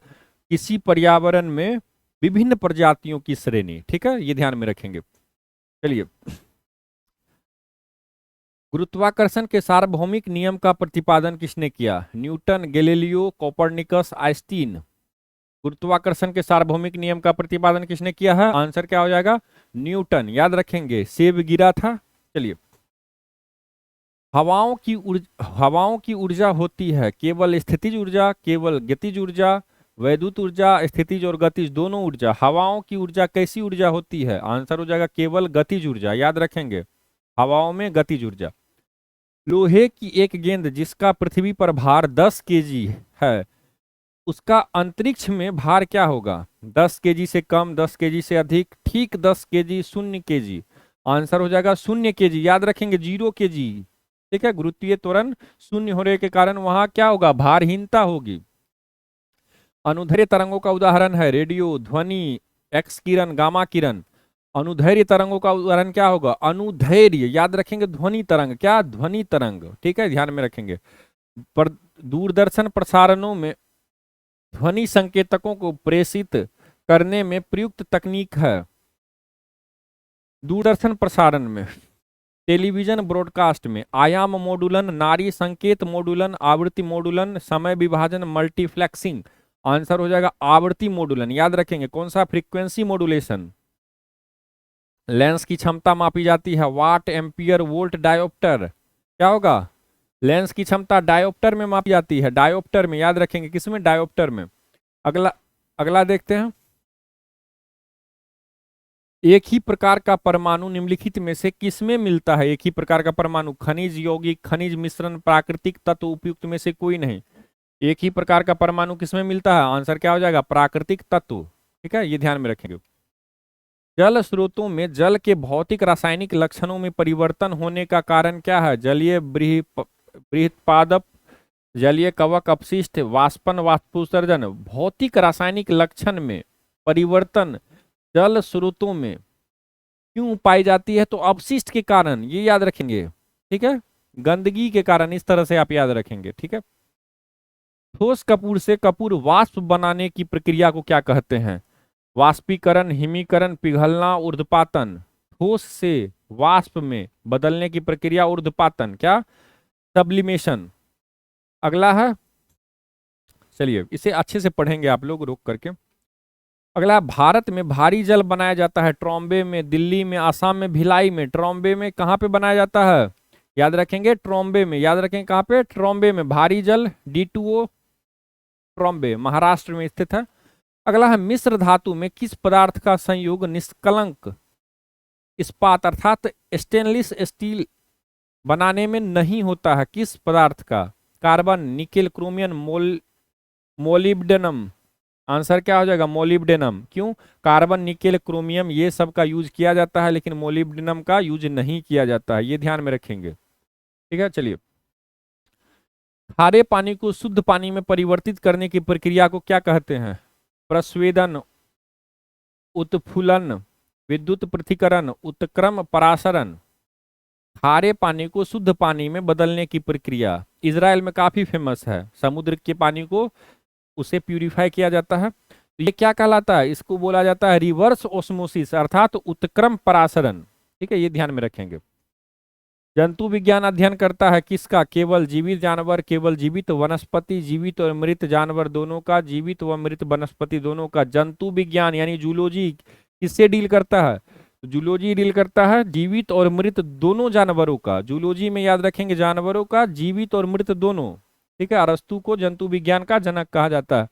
किसी पर्यावरण में विभिन्न प्रजातियों की श्रेणी। ठीक है, ये ध्यान में रखेंगे। चलिए, गुरुत्वाकर्षण के सार्वभौमिक नियम का प्रतिपादन किसने किया? Newton, Galileo, Copernicus, Einstein. गुरुत्वाकर्षण के सार्वभौमिक नियम का प्रतिपादन किसने किया है? आंसर क्या हो जाएगा? न्यूटन। याद रखेंगे, सेब गिरा था। चलिए, हवाओं की ऊर्जा होती है केवल स्थितिज ऊर्जा, केवल गतिज ऊर्जा, वैद्युत ऊर्जा, स्थितिज और गतिज दोनों ऊर्जा। हवाओं की ऊर्जा कैसी ऊर्जा होती है? आंसर हो जाएगा केवल गतिज ऊर्जा। याद रखेंगे, हवाओं में गतिज ऊर्जा। लोहे की एक गेंद जिसका पृथ्वी पर भार 10 केजी है, उसका अंतरिक्ष में भार क्या होगा? 10 केजी से कम, 10 केजी से अधिक, ठीक 10 केजी, 0 केजी। आंसर हो जाएगा 0 केजी। याद रखेंगे, 0 केजी। ठीक है, गुरुत्वीय त्वरण 0 होने के कारण वहां क्या होगा? भारहीनता होगी। अनुदैर्घ्य तरंगों का उदाहरण है रेडियो, ध्वनि, एक्स किरण, गामा किरण। अनुदैर्घ्य तरंगों का उदाहरण क्या होगा? अनुदैर्घ्य। याद रखेंगे, ध्वनि तरंग। क्या? ध्वनि तरंग। ठीक है, ध्यान में रखेंगे। पर दूरदर्शन प्रसारणों में ध्वनि संकेतकों को प्रेषित करने में प्रयुक्त तकनीक है। दूरदर्शन प्रसारण में, टेलीविजन ब्रॉडकास्ट में आयाम मॉडुलन, नाड़ी संकेत मॉडुलन, आवृत्ति मॉडुलन, समय विभाजन, मल्टीप्लेक्सिंग। आंसर हो जाएगा आवृत्ति मॉडुलन। याद रखेंगे, कौन सा? Frequency modulation. लेंस की क्षमता मापी जाती है वाट, एम्पियर, वोल्ट, डायोप्टर। क्या होगा? लेंस की क्षमता डायोप्टर में मापी जाती है, डायोप्टर में। याद रखेंगे, किसमें? डायोप्टर में। अगला अगला देखते हैं। एक ही प्रकार का परमाणु निम्नलिखित में से किसमें मिलता है? एक ही प्रकार का परमाणु, खनिज, यौगिक, खनिज मिश्रण, प्राकृतिक तत्व, उपयुक्त में से कोई नहीं। एक ही प्रकार का परमाणु किसमें मिलता है? आंसर क्या हो जाएगा? प्राकृतिक तत्व। ठीक है, ये ध्यान में रखेंगे। जल स्रोतों में जल के भौतिक रासायनिक लक्षणों में परिवर्तन होने का कारण क्या है? जलीय बृहत्पादप, जलीय कवक अपशिष्ट, वाष्पन, वाष्पोत्सर्जन। भौतिक रासायनिक लक्षण में परिवर्तन जल स्रोतों में क्यों पाई जाती है? तो अपशिष्ट के कारण, ये याद रखेंगे। ठीक है, गंदगी के कारण, इस तरह से आप याद रखेंगे। ठीक है, ठोस कपूर से कपूर वाष्प बनाने की प्रक्रिया को क्या कहते हैं? वाष्पीकरण, हिमीकरण, पिघलना, ऊर्ध्वपातन। ठोस से वाष्प में बदलने की प्रक्रिया ऊर्ध्वपातन। क्या? सब्लिमेशन। अगला है, चलिए इसे अच्छे से पढ़ेंगे आप लोग रोक करके। अगला, भारत में भारी जल बनाया जाता है ट्रॉम्बे में, दिल्ली में, आसाम में, भिलाई में। ट्रॉम्बे में कहाँ पे बनाया जाता है? याद रखेंगे ट्रॉम्बे में, याद रखेंगे कहाँ पे, ट्रॉम्बे में, भारी जल D2O, ट्रॉम्बे महाराष्ट्र में स्थित है। अगला है मिश्र धातु में किस पदार्थ का संयोग निष्कलंक इस्पात अर्थात स्टेनलेस स्टील बनाने में नहीं होता है, किस पदार्थ का, carbon, nickel, chromium, molybdenum. Answer क्या हो जाएगा, मोलिब्डेनम। क्यों, कार्बन, निकेल, क्रोमियम ये सब का यूज किया जाता है लेकिन मोलिब्डेनम का यूज नहीं किया जाता है, ये ध्यान में रखेंगे। ठीक है, चलिए। खारे पानी को शुद्ध पानी में परिवर्तित करने की प्रक्रिया को क्या कहते हैं, प्रस्वेदन, उत्फुलन, विद्युत पृथक्करण, उत्क्रम परासरण। खारे पानी को शुद्ध पानी में बदलने की प्रक्रिया इजराइल में काफी फेमस है, समुद्र के पानी को उसे प्यूरिफाई किया जाता है, तो ये क्या कहलाता है, इसको बोला जाता है रिवर्स ऑस्मोसिस अर्थात उत्क्रम परासरण। ठीक है, ये ध्यान में रखेंगे। जंतु विज्ञान अध्ययन करता है किसका, केवल जीवित जानवर, केवल जीवित वनस्पति, जीवित और मृत जानवर दोनों का, जीवित व मृत वनस्पति दोनों का। जंतु विज्ञान यानी जूलॉजी किससे डील करता है, जूलॉजी डील करता है जीवित और मृत दोनों जानवरों का। जूलॉजी में याद रखेंगे जानवरों का, जीवित और मृत दोनों। ठीक है, अरस्तु को जंतु विज्ञान का जनक कहा जाता है।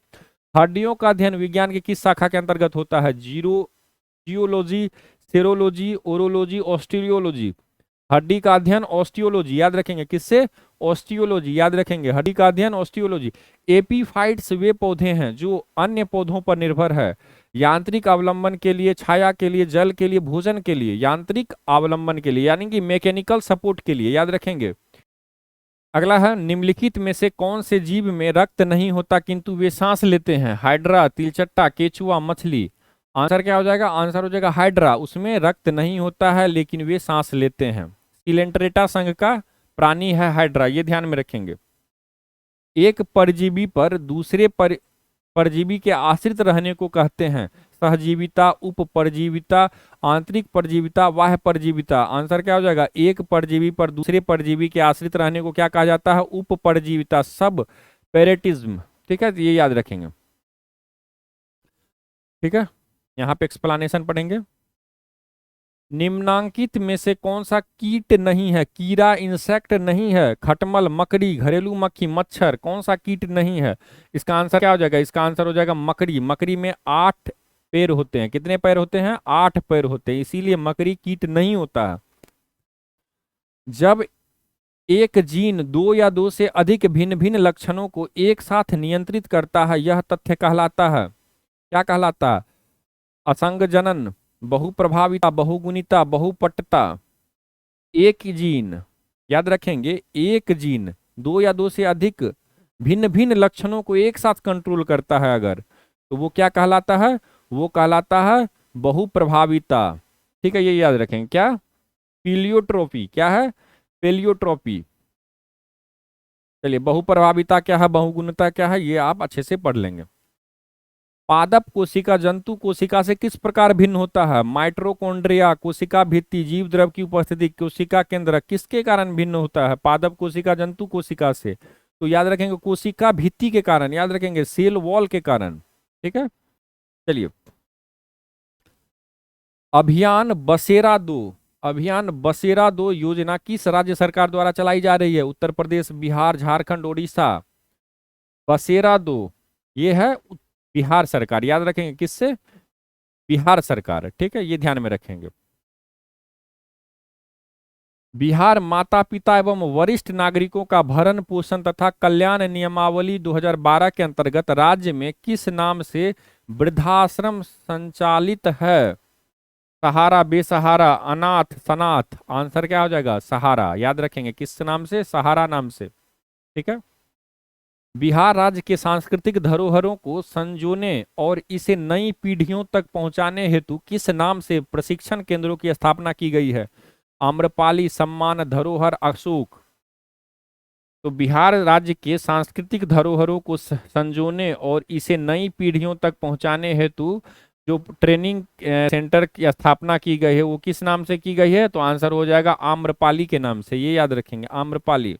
हड्डियों का अध्ययन विज्ञान की किस शाखा के अंतर्गत होता है, जियोलॉजी, सेरोलॉजी, ओरोलॉजी, ऑस्टियोलॉजी। हड्डी का अध्ययन ऑस्टियोलॉजी, याद रखेंगे किससे, ऑस्टियोलॉजी, याद रखेंगे हड्डी का अध्ययन ऑस्टियोलॉजी। एपीफाइट्स वे पौधे हैं जो अन्य पौधों पर निर्भर है, यांत्रिक अवलंबन के लिए, छाया के लिए, जल के लिए, भोजन के लिए। यांत्रिक अवलंबन के लिए यानी कि मैकेनिकल सपोर्ट के लिए, याद रखेंगे। अगला है निम्नलिखित में से कौन से जीव में रक्त नहीं होता किंतु वे सांस लेते हैं, हाइड्रा, तिलचट्टा, केचुआ, मछली। आंसर क्या हो जाएगा, आंसर हो जाएगा हाइड्रा, उसमें रक्त नहीं होता है लेकिन वे सांस लेते हैं। सिलेंट्रेटा संघ का प्राणी है हाइड्रा, ये ध्यान में रखेंगे। एक परजीवी पर दूसरे परजीवी के आश्रित रहने को कहते हैं, सहजीविता, उप परजीविता, आंतरिक परजीविता, बाह्य परजीविता। आंसर क्या हो जाएगा, एक परजीवी पर दूसरे परजीवी के आश्रित रहने को क्या कहा जाता है, उप परजीविता, सब पैरेटिज्म। ठीक है, ये याद रखेंगे। ठीक है, यहाँ पे एक्सप्लेनेशन पढ़ेंगे। निम्नांकित में से कौन सा कीट नहीं है, कीड़ा इंसेक्ट नहीं है, खटमल, मकड़ी, घरेलू मक्खी, मच्छर, कौन सा कीट नहीं है। इसका आंसर क्या हो जाएगा, इसका आंसर हो जाएगा मकड़ी। मकड़ी में 8 पैर होते हैं, कितने पैर होते हैं, 8 पैर होते हैं, इसीलिए मकड़ी कीट नहीं होता है। जब एक जीन 2 या 2 से अधिक भिन्न भिन्न लक्षणों को एक साथ नियंत्रित करता है यह तथ्य कहलाता है, क्या कहलाता है, असंगजनन, बहुप्रभाविता, बहुगुणिता, बहुपट्टता। एक जीन, याद रखेंगे एक जीन 2 या 2 से अधिक भिन्न भिन्न लक्षणों को एक साथ कंट्रोल करता है अगर, तो वो क्या कहलाता है, वो कहलाता है बहुप्रभाविता। ठीक है, ये याद रखेंगे। क्या, पीलियोट्रोपी, क्या है, पेलियोट्रोपी। चलिए, बहुप्रभाविता क्या है, बहुगुणिता क्या है, ये आप अच्छे से पढ़ लेंगे। पादप कोशिका जंतु कोशिका से किस प्रकार भिन्न होता है, माइटोकॉन्ड्रिया, कोशिका भित्ति, जीव द्रव की उपस्थिति, कोशिका केंद्र, किसके कारण भिन्न होता है, पादप कोशिका जंतु कोशिका से, तो याद रखेंगे कोशिका भित्ति के कारण, याद रखेंगे सेल वॉल के कारण। ठीक है, चलिए। अभियान बसेरा 2, अभियान बसेरा 2 योजना किस राज्य सरकार द्वारा चलाई जा रही है, उत्तर प्रदेश, बिहार, झारखंड, ओडिशा। बसेरा 2 ये है बिहार सरकार, याद रखेंगे किससे, बिहार सरकार। ठीक है, ये ध्यान में रखेंगे। बिहार माता पिता एवं वरिष्ठ नागरिकों का भरण पोषण तथा कल्याण नियमावली 2012 के अंतर्गत राज्य में किस नाम से वृद्धाश्रम संचालित है, सहारा, बेसहारा, अनाथ, सनाथ। आंसर क्या हो जाएगा, सहारा, याद रखेंगे किस नाम से, सहारा नाम से। ठीक है। बिहार राज्य के सांस्कृतिक धरोहरों को संजोने और इसे नई पीढ़ियों तक पहुंचाने हेतु किस नाम से प्रशिक्षण केंद्रों की स्थापना की गई है, आम्रपाली, सम्मान, धरोहर, अशोक। तो बिहार राज्य के सांस्कृतिक धरोहरों को संजोने और इसे नई पीढ़ियों तक पहुंचाने हेतु जो ट्रेनिंग सेंटर की स्थापना की गई है वो किस नाम से की गई है, तो आंसर हो जाएगा आम्रपाली के नाम से, ये याद रखेंगे, आम्रपाली।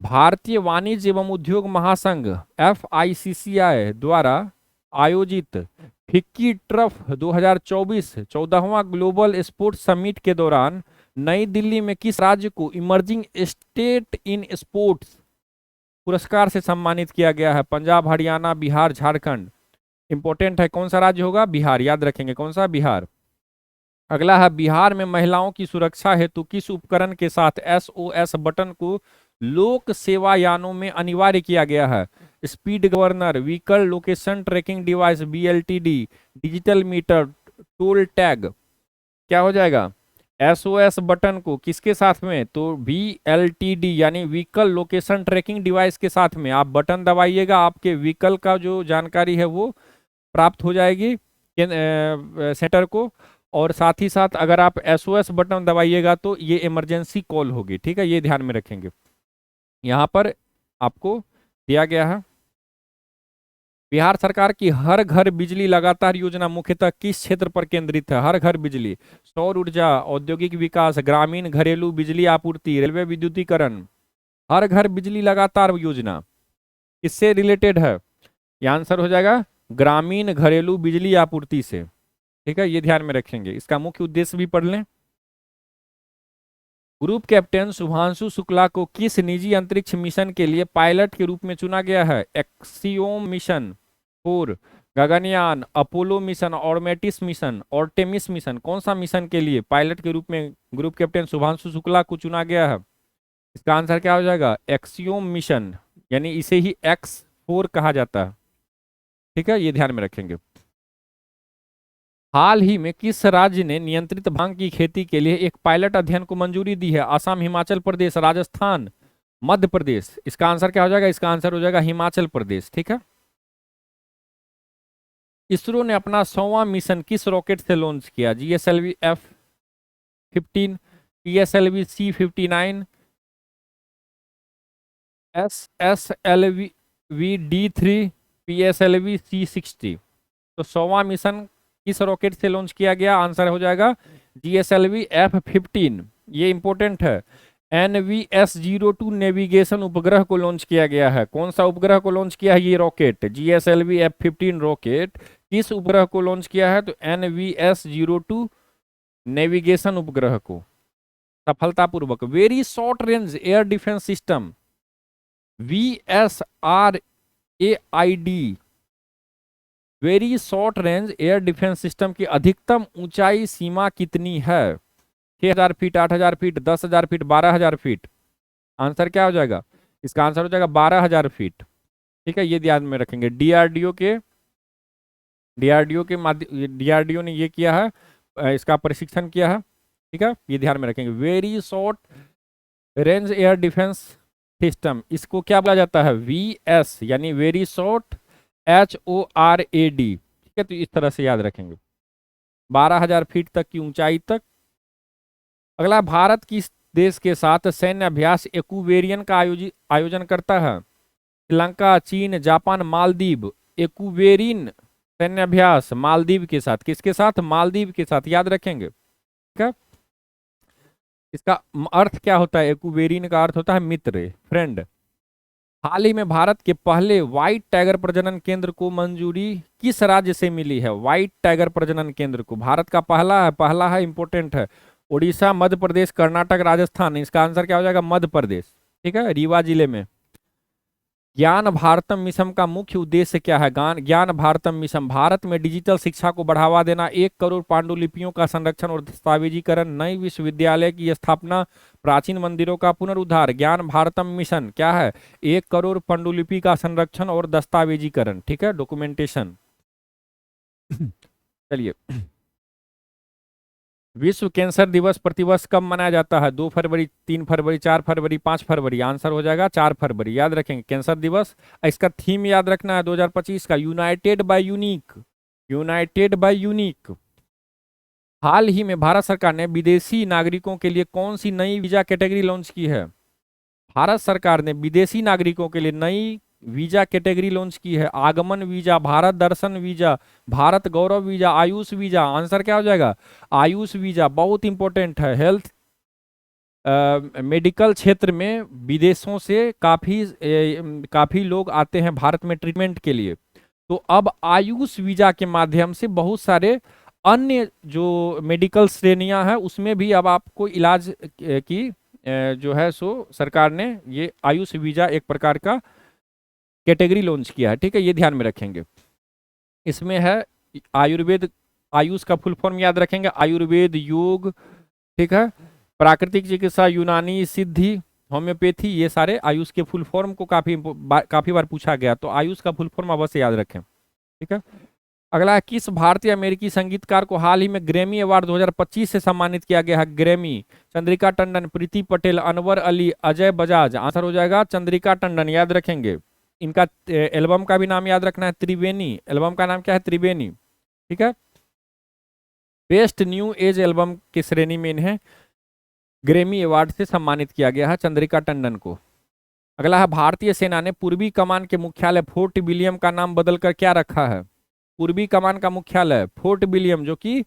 भारतीय वाणिज्य एवं उद्योग महासंघ FICCI द्वारा आयोजित फिक्की ट्रफ 2024 14वां ग्लोबल स्पोर्ट्स समिट के दौरान नई दिल्ली में किस राज्य को इमर्जिंग स्टेट इन स्पोर्ट्स पुरस्कार से सम्मानित किया गया है? पंजाब, हरियाणा, बिहार, झारखंड। इंपॉर्टेंट है, कौन सा राज्य होगा? बिहार, याद रखेंगे कौन सा? बिहार। अगला है, बिहार में महिलाओं की सुरक्षा हेतु किस उपकरण के साथ SOS बटन को लोक सेवा यानों में अनिवार्य किया गया है? Speed governor, vehicle location tracking device, BLTD, digital meter, toll tag. क्या हो जाएगा? SOS बटन को किसके साथ में? तो VLTD यानी व्हीकल लोकेशन ट्रैकिंग डिवाइस के साथ में आप बटन दबाइएगा, आपके व्हीकल का जो जानकारी है वो प्राप्त हो जाएगी सेंटर को। और साथ ही साथ अगर आप SOS बटन दबाइएगा तो ये इमरजेंसी कॉल होगी। ठीक है, ये ध्यान में रखेंगे। यहाँ पर आपको दिया गया है, बिहार सरकार की हर घर बिजली लगातार योजना मुख्यतः किस क्षेत्र पर केंद्रित है? हर घर बिजली, सौर ऊर्जा, औद्योगिक विकास, ग्रामीण घरेलू बिजली आपूर्ति, रेलवे विद्युतीकरण। हर घर बिजली लगातार योजना किससे रिलेटेड है? यह आंसर हो जाएगा ग्रामीण घरेलू बिजली आपूर्ति से। ठीक है, ये ध्यान में रखेंगे। इसका मुख्य उद्देश्य भी पढ़ लें। ग्रुप कैप्टन शुभांशु शुक्ला को किस निजी अंतरिक्ष मिशन के लिए पायलट के रूप में चुना गया है? Axiom mission 4, Gaganyaan, Apollo mission, Artemis mission, Artemis mission. कौन सा मिशन के लिए पायलट के रूप में ग्रुप कैप्टन शुभांशु शुक्ला को चुना गया है? इसका आंसर क्या हो जाएगा? एक्सियोम मिशन, यानी इसे ही X4 कहा जाता है। ठीक है, ये ध्यान में रखेंगे। हाल ही में किस राज्य ने नियंत्रित भांग की खेती के लिए एक पायलट अध्ययन को मंजूरी दी है? असम, हिमाचल प्रदेश, राजस्थान, मध्य प्रदेश। इसका आंसर क्या हो जाएगा? इसका आंसर हो जाएगा हिमाचल प्रदेश। ठीक है। इसरो ने अपना 100वां मिशन किस रॉकेट से लॉन्च किया? GSLV F-15, PSLV C-59, SSLV D3, PSLV C-60। तो 100वां मिशन किस रॉकेट से लॉन्च किया गया? आंसर हो जाएगा GSLV F-15। ये इंपॉर्टेंट है। NVS-02 नेविगेशन उपग्रह को लॉन्च किया गया है। कौन सा उपग्रह को लॉन्च किया है? ये रॉकेट GSLV F-15 रॉकेट किस उपग्रह को लॉन्च किया है? तो NVS-02 नेविगेशन उपग्रह को सफलतापूर्वक। Very short range air defence system VSRAID, very short range air defence system की अधिकतम ऊंचाई सीमा कितनी है? 6000 feet, 8000 feet, 10,000 feet, 12,000 feet. Answer क्या हो जाएगा? इसका आंसर हो जाएगा 12,000 फीट। ठीक है, ये ध्यान में रखेंगे। DRDO के माध्यम DRDO ने ये किया है, इसका प्रशिक्षण किया है। ठीक है, ये ध्यान में रखेंगे। Very short range air defence system, इसको क्या बोला जाता है? VS यानी वेरी शॉर्ट HORAD। ठीक है, तो इस तरह से याद रखेंगे 12,000 फीट तक की ऊंचाई तक। अगला, भारत किस देश के साथ सैन्य अभ्यास एक्वेरियन का आयोजन करता है? श्रीलंका, चीन, जापान, मालदीव। एक्वेरियन सैन्य अभ्यास मालदीव के साथ। किसके साथ? मालदीव के साथ, याद रखेंगे। ठीक है, इसका अर्थ क्या होता है? एक्वेरियन का अर्थ होता है मित्र, फ्रेंड। हाल ही में भारत के पहले व्हाइट टाइगर प्रजनन केंद्र को मंजूरी किस राज्य से मिली है? व्हाइट टाइगर प्रजनन केंद्र को भारत का पहला है, इंपॉर्टेंट है। उड़ीसा, मध्य प्रदेश, कर्नाटक, राजस्थान। इसका आंसर क्या हो जाएगा? मध्य प्रदेश। ठीक है, रीवा जिले में। ज्ञान भारतम मिशन का मुख्य उद्देश्य क्या है? ज्ञान भारतम मिशन भारत में डिजिटल शिक्षा को बढ़ावा देना, 1 करोड़ पांडुलिपियों का संरक्षण और दस्तावेजीकरण, नई विश्वविद्यालय की स्थापना, प्राचीन मंदिरों का पुनरुद्धार। ज्ञान भारतम मिशन क्या है? 1 करोड़ पांडुलिपि का संरक्षण और दस्तावेजीकरण। ठीक है, डॉक्यूमेंटेशन। चलिए, विश्व कैंसर दिवस प्रतिवर्ष कब मनाया जाता है? 2 फरवरी, 3 फरवरी, 4 फरवरी, 5 फरवरी। आंसर हो जाएगा 4 फरवरी। याद रखेंगे कैंसर दिवस। इसका थीम याद रखना है 2025 का, united by unique. United by unique. हाल ही में भारत सरकार ने विदेशी नागरिकों के लिए कौन सी नई वीजा कैटेगरी लॉन्च की है? भारत सरकार ने विदेशी नागरिकों के लिए नई वीजा कैटेगरी लॉन्च की है। आगमन वीजा, भारत दर्शन वीजा, भारत गौरव वीजा, आयुष वीजा। आंसर क्या हो जाएगा? आयुष वीजा बहुत इंपॉर्टेंट है। हेल्थ मेडिकल क्षेत्र में विदेशों से काफी लोग आते हैं भारत में ट्रीटमेंट के लिए। तो अब आयुष वीजा के माध्यम से बहुत सारे अन्य जो मेडिकल श्रेणियां हैं उसमें भी अब आपको इलाज की जो है सो सरकार ने ये आयुष वीजा एक प्रकार का कैटेगरी लॉन्च किया है, ठीक है, ये ध्यान में रखेंगे। इसमें है आयुर्वेद, आयुष का फुल फॉर्म याद रखेंगे, आयुर्वेद, योग, ठीक है, प्राकृतिक चिकित्सा, यूनानी, सिद्धि, होम्योपैथी, ये सारे आयुष के फुल फॉर्म को काफी बार पूछा गया, तो आयुष का फुल फॉर्म अवश्य याद रखें, ठीक है। अगला है, किस भारतीय अमेरिकी संगीतकार को हाल ही में ग्रैमी अवार्ड 2025 से सम्मानित किया गया है? ग्रैमी, चंद्रिका टंडन, प्रीति पटेल, अनवर अली, अजय बजाज। आंसर हो जाएगा चंद्रिका टंडन, याद रखेंगे। इनका एल्बम का भी नाम याद रखना है, त्रिवेणी। एल्बम का नाम क्या है? त्रिवेणी, ठीक है। बेस्ट न्यू एज एल्बम की श्रेणी में इन्हें ग्रैमी अवार्ड से सम्मानित किया गया है चंद्रिका टंडन को। अगला है, भारतीय सेना ने पूर्वी कमान के मुख्यालय फोर्ट विलियम का नाम बदलकर क्या रखा है? पूर्वी कमान का मुख्यालय फोर्ट विलियम जो कि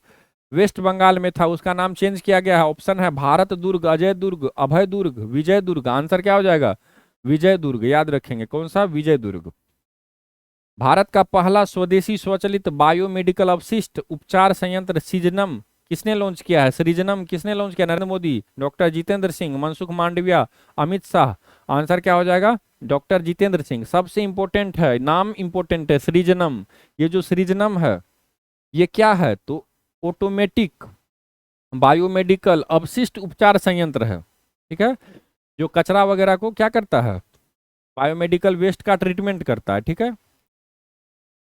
वेस्ट बंगाल में था, उसका नाम चेंज किया गया है। ऑप्शन है भारत दुर्ग, अजय दुर्ग, अभय दुर्ग, विजय दुर्ग। आंसर क्या हो जाएगा? विजय दुर्ग, याद रखेंगे। कौन सा? विजय दुर्ग। भारत का पहला स्वदेशी स्वचालित बायोमेडिकल अवशिष्ट उपचार संयंत्र सृजनम किसने लॉन्च किया है? सृजनम किसने लॉन्च किया? नरेंद्र मोदी, डॉक्टर जितेंद्र सिंह, मनसुख मांडविया, अमित शाह। आंसर क्या हो जाएगा? डॉक्टर जितेंद्र सिंह। सबसे इंपॉर्टेंट है, नाम इंपॉर्टेंट है, सृजनम। ये जो सृजनम है ये क्या है? तो ऑटोमेटिक बायोमेडिकल अवशिष्ट उपचार संयंत्र है, ठीक है, जो कचरा वगैरह को क्या करता है? बायोमेडिकल वेस्ट का ट्रीटमेंट करता है, ठीक है।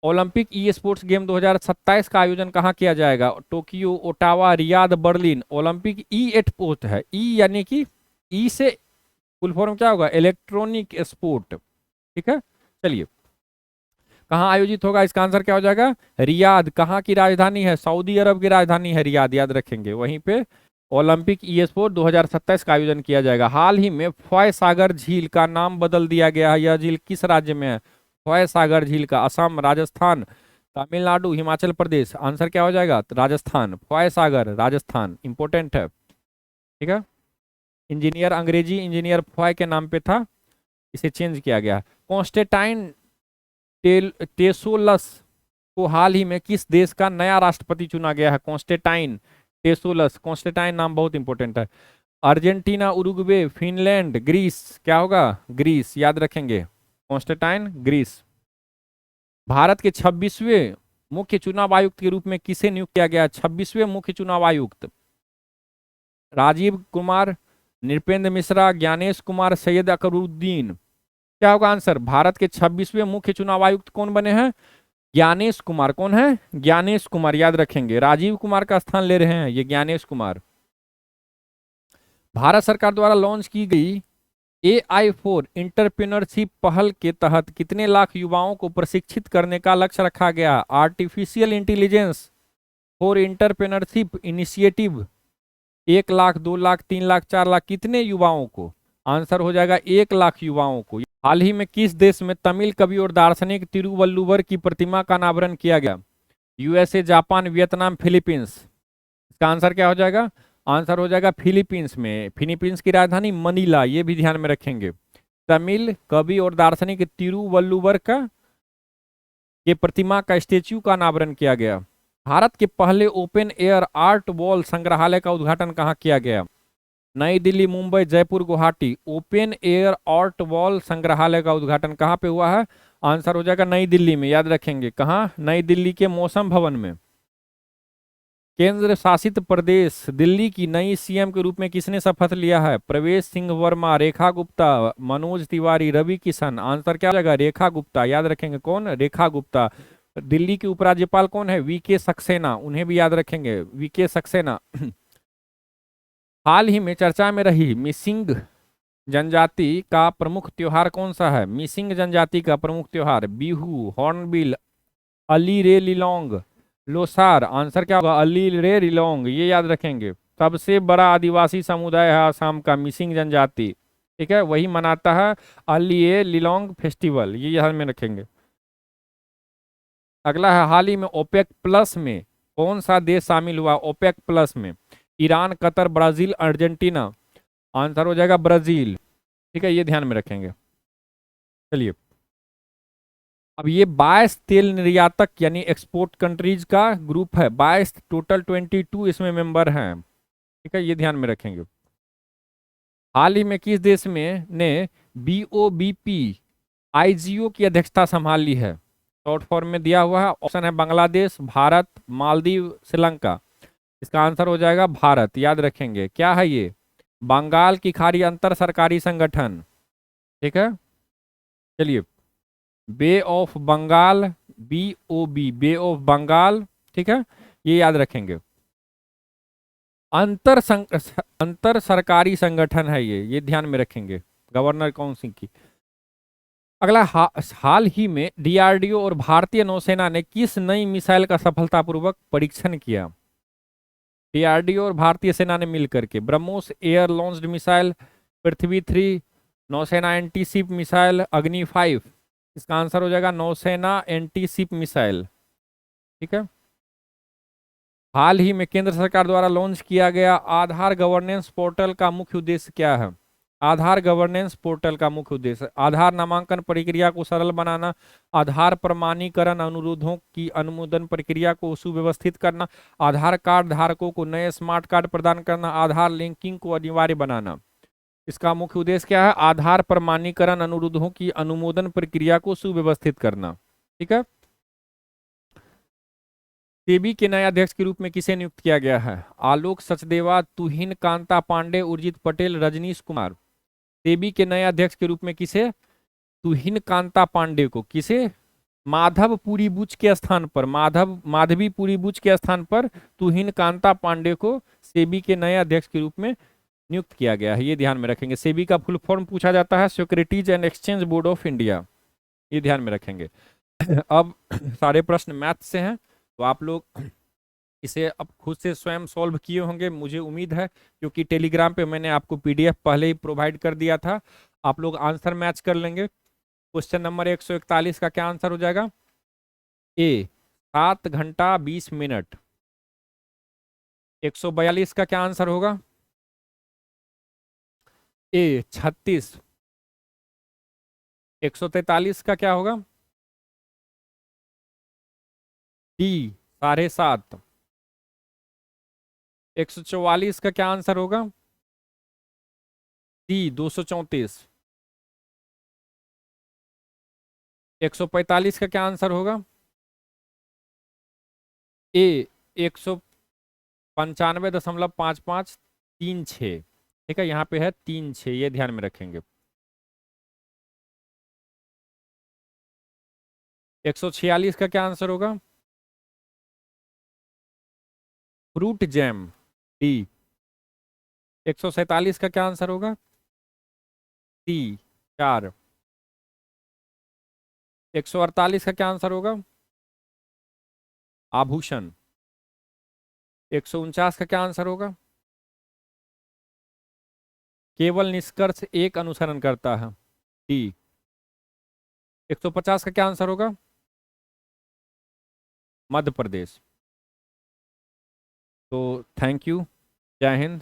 ओलंपिक ई स्पोर्ट्स गेम 2027 का आयोजन कहाँ किया जाएगा? Tokyo, Ottawa, Riyadh, Berlin. Olympic e sport है, ई यानी कि ई से फुल फॉर्म क्या होगा? इलेक्ट्रॉनिक स्पोर्ट, ठीक है। चलिए, कहाँ आयोजित होगा? इसका आंसर क्या हो जाएगा? रियाद। कहाँ की राजधानी है? सऊदी अरब की राजधानी है रियाद, याद रखेंगे। वहीं पे ओलंपिक ई स्पोर्ट 2027 का आयोजन किया जाएगा। हाल ही में फॉय सागर झील का नाम बदल दिया गया है। यह झील किस राज्य में है? फॉय सागर झील का असम, राजस्थान, तमिलनाडु, हिमाचल प्रदेश। आंसर क्या हो जाएगा? राजस्थान। फॉय सागर राजस्थान, इंपोर्टेंट है, ठीक है। इंजीनियर, अंग्रेजी इंजीनियर फॉय के नाम पे था, इसे चेंज किया गया। कॉन्स्टेंटाइन टेसोलस को हाल ही में किस देश का नया राष्ट्रपति चुना गया है? कॉन्स्टेंटाइन टेसोलस, कॉन्स्टेंटाइन नाम बहुत इंपॉर्टेंट है। Argentina, Uruguay, Finland, Greece. क्या होगा? ग्रीस, याद रखेंगे। Constantine, Greece. भारत के 26वें मुख्य चुनाव आयुक्त के रूप में किसे नियुक्त किया गया? 26वें मुख्य चुनाव आयुक्त राजीव कुमार, नृपेंद्र मिश्रा, ज्ञानेश कुमार, सैयद अकबरुद्दीन। क्या होगा आंसर? भारत के 26वें मुख्य चुनाव आयुक्त कौन बने हैं? ज्ञानेश कुमार। कौन है? ज्ञानेश कुमार, याद रखेंगे। राजीव कुमार का स्थान ले रहे हैं ये ज्ञानेश कुमार। भारत सरकार द्वारा लॉन्च की गई AI फॉर इंटरप्रेन्योरशिप पहल के तहत कितने लाख युवाओं को प्रशिक्षित करने का लक्ष्य रखा गया? Artificial intelligence for entrepreneurship initiative 1 lakh, 2 lakh, 3 lakh, 4 lakh, कितने युवाओं को? आंसर हो जाएगा 1 लाख युवाओं को। हाल ही में किस देश में तमिल कवि और दार्शनिक तिरुवल्लुवर की प्रतिमा का अनावरण किया गया? USA, Japan, Vietnam, Philippines. इसका आंसर क्या हो जाएगा? आंसर हो जाएगा फिलीपींस में। फिलीपींस की राजधानी मनीला, ये भी ध्यान में रखेंगे। तमिल कवि और दार्शनिक तिरुवल्लुवर का ये प्रतिमा का स्टेच्यू का अनावरण किया गया। भारत के पहले ओपन एयर आर्ट वॉल संग्रहालय का उद्घाटन कहाँ किया गया? नई Delhi, Mumbai, Jaipur, Guwahati. Open air art wall संग्रहालय का उद्घाटन कहाँ पे हुआ है? आंसर हो जाएगा नई दिल्ली में, याद रखेंगे। कहाँ? नई दिल्ली के मौसम भवन में। केंद्र शासित प्रदेश दिल्ली की नई CM के रूप में किसने शपथ लिया है? प्रवेश सिंह वर्मा, रेखा गुप्ता, मनोज तिवारी, रवि किशन। आंसर क्या हो जाएगा? रेखा गुप्ता, याद रखेंगे। कौन? रेखा गुप्ता। दिल्ली की उपराज्यपाल कौन है? VK सक्सेना, उन्हें भी याद रखेंगे, VK सक्सेना। हाल ही में चर्चा में रही मिसिंग जनजाति का प्रमुख त्योहार कौन सा है? मिसिंग जनजाति का प्रमुख त्योहार बिहू, हॉर्नबिल, अली रे लिलोंग, लोसार। आंसर क्या होगा? अली रे लिलोंग, ये याद रखेंगे। सबसे बड़ा आदिवासी समुदाय है आसाम का मिसिंग जनजाति, ठीक है, वही मनाता है अली ए लिलोंग फेस्टिवल, ये ध्यान में रखेंगे। अगला है, हाल ही में ओपेक प्लस में कौन सा देश शामिल हुआ? ओपेक प्लस में Iran, Qatar, Brazil, Argentina. Answer हो जाएगा ब्राजील, ठीक है, ये ध्यान में रखेंगे। चलिए, अब ये 22 तेल निर्यातक यानी एक्सपोर्ट कंट्रीज का ग्रुप है, 22 टोटल 22 इसमें मेंबर हैं। ठीक है, ये ध्यान में रखेंगे। हाल ही में किस देश में ने BOBP IGO की अध्यक्षता संभाल ली है? शॉर्ट फॉर्म में दिया हुआ है, ऑप्शन है बांग्लादेश, भारत, मालदीव, श्रीलंका। इसका आंसर हो जाएगा भारत, याद रखेंगे। क्या है ये? बंगाल की खाड़ी अंतर सरकारी संगठन। ठीक है, चलिए। Bay of Bengal, BOB, bay of Bengal. ठीक है, ये याद रखेंगे। अंतर सरकारी संगठन है ये ध्यान में रखेंगे, गवर्नर काउंसिल की। अगला, हाल ही में DRDO और भारतीय नौसेना ने किस नई मिसाइल का सफलतापूर्वक परीक्षण किया? DRDO और भारतीय सेना ने मिलकर के ब्रह्मोस एयर लॉन्च्ड मिसाइल, पृथ्वी 3, नौसेना एंटी शिप मिसाइल, अग्नि 5। इसका आंसर हो जाएगा नौसेना एंटी शिप मिसाइल। ठीक है। हाल ही में केंद्र सरकार द्वारा लॉन्च किया गया आधार गवर्नेंस पोर्टल का मुख्य उद्देश्य क्या है? आधार गवर्नेंस पोर्टल का मुख्य उद्देश्य आधार नामांकन प्रक्रिया को सरल बनाना, आधार प्रमाणीकरण अनुरोधों की अनुमोदन प्रक्रिया को सुव्यवस्थित करना, आधार कार्ड धारकों को नए स्मार्ट कार्ड प्रदान करना, आधार लिंकिंग को अनिवार्य बनाना। इसका मुख्य उद्देश्य क्या है? आधार प्रमाणीकरण अनुरोधों की अनुमोदन प्रक्रिया को सुव्यवस्थित करना। ठीक है। सेबी के नए अध्यक्ष के रूप में किसे नियुक्त किया गया है? आलोक सचदेवा, तुहिन कांता पांडे, उर्जित पटेल, रजनीश कुमार। सेबी के नए अध्यक्ष के रूप में किसे? तुहिन कांता पांडे को। किसे? माधवपुरी बुच के स्थान पर, माधवीपुरी बुच के स्थान पर तुहिन कांता पांडे को सेबी के नए अध्यक्ष के रूप में नियुक्त किया गया है, ये ध्यान में रखेंगे। सेबी का फुल फॉर्म पूछा जाता है securities and exchange board of India, ये ध्यान में रखेंगे। अब सारे प्रश्न मैथ से हैं, तो आप लोग इसे अब खुद से स्वयं सॉल्व किए होंगे, मुझे उम्मीद है, क्योंकि टेलीग्राम पे मैंने आपको PDF पहले ही प्रोवाइड कर दिया था। आप लोग आंसर मैच कर लेंगे। क्वेश्चन नंबर 141 का क्या आंसर हो जाएगा? ए 7 घंटा 20 मिनट। 142 का क्या आंसर होगा? ए 36। 143 का क्या होगा? डी 7.5। 144 का क्या आंसर होगा? डी 234। 145 का क्या आंसर होगा? ए 195.5536। ठीक है, यहाँ पे है 36, ये ध्यान में रखेंगे। 146 का क्या आंसर होगा? Fruit jam, D. 147 का क्या आंसर होगा? डी 4। 148 का क्या आंसर होगा? आभूषण। 149 का क्या आंसर होगा? केवल निष्कर्ष एक अनुसरण करता है, डी। 150 का क्या आंसर होगा? मध्य प्रदेश। तो थैंक यू, जय हिंद।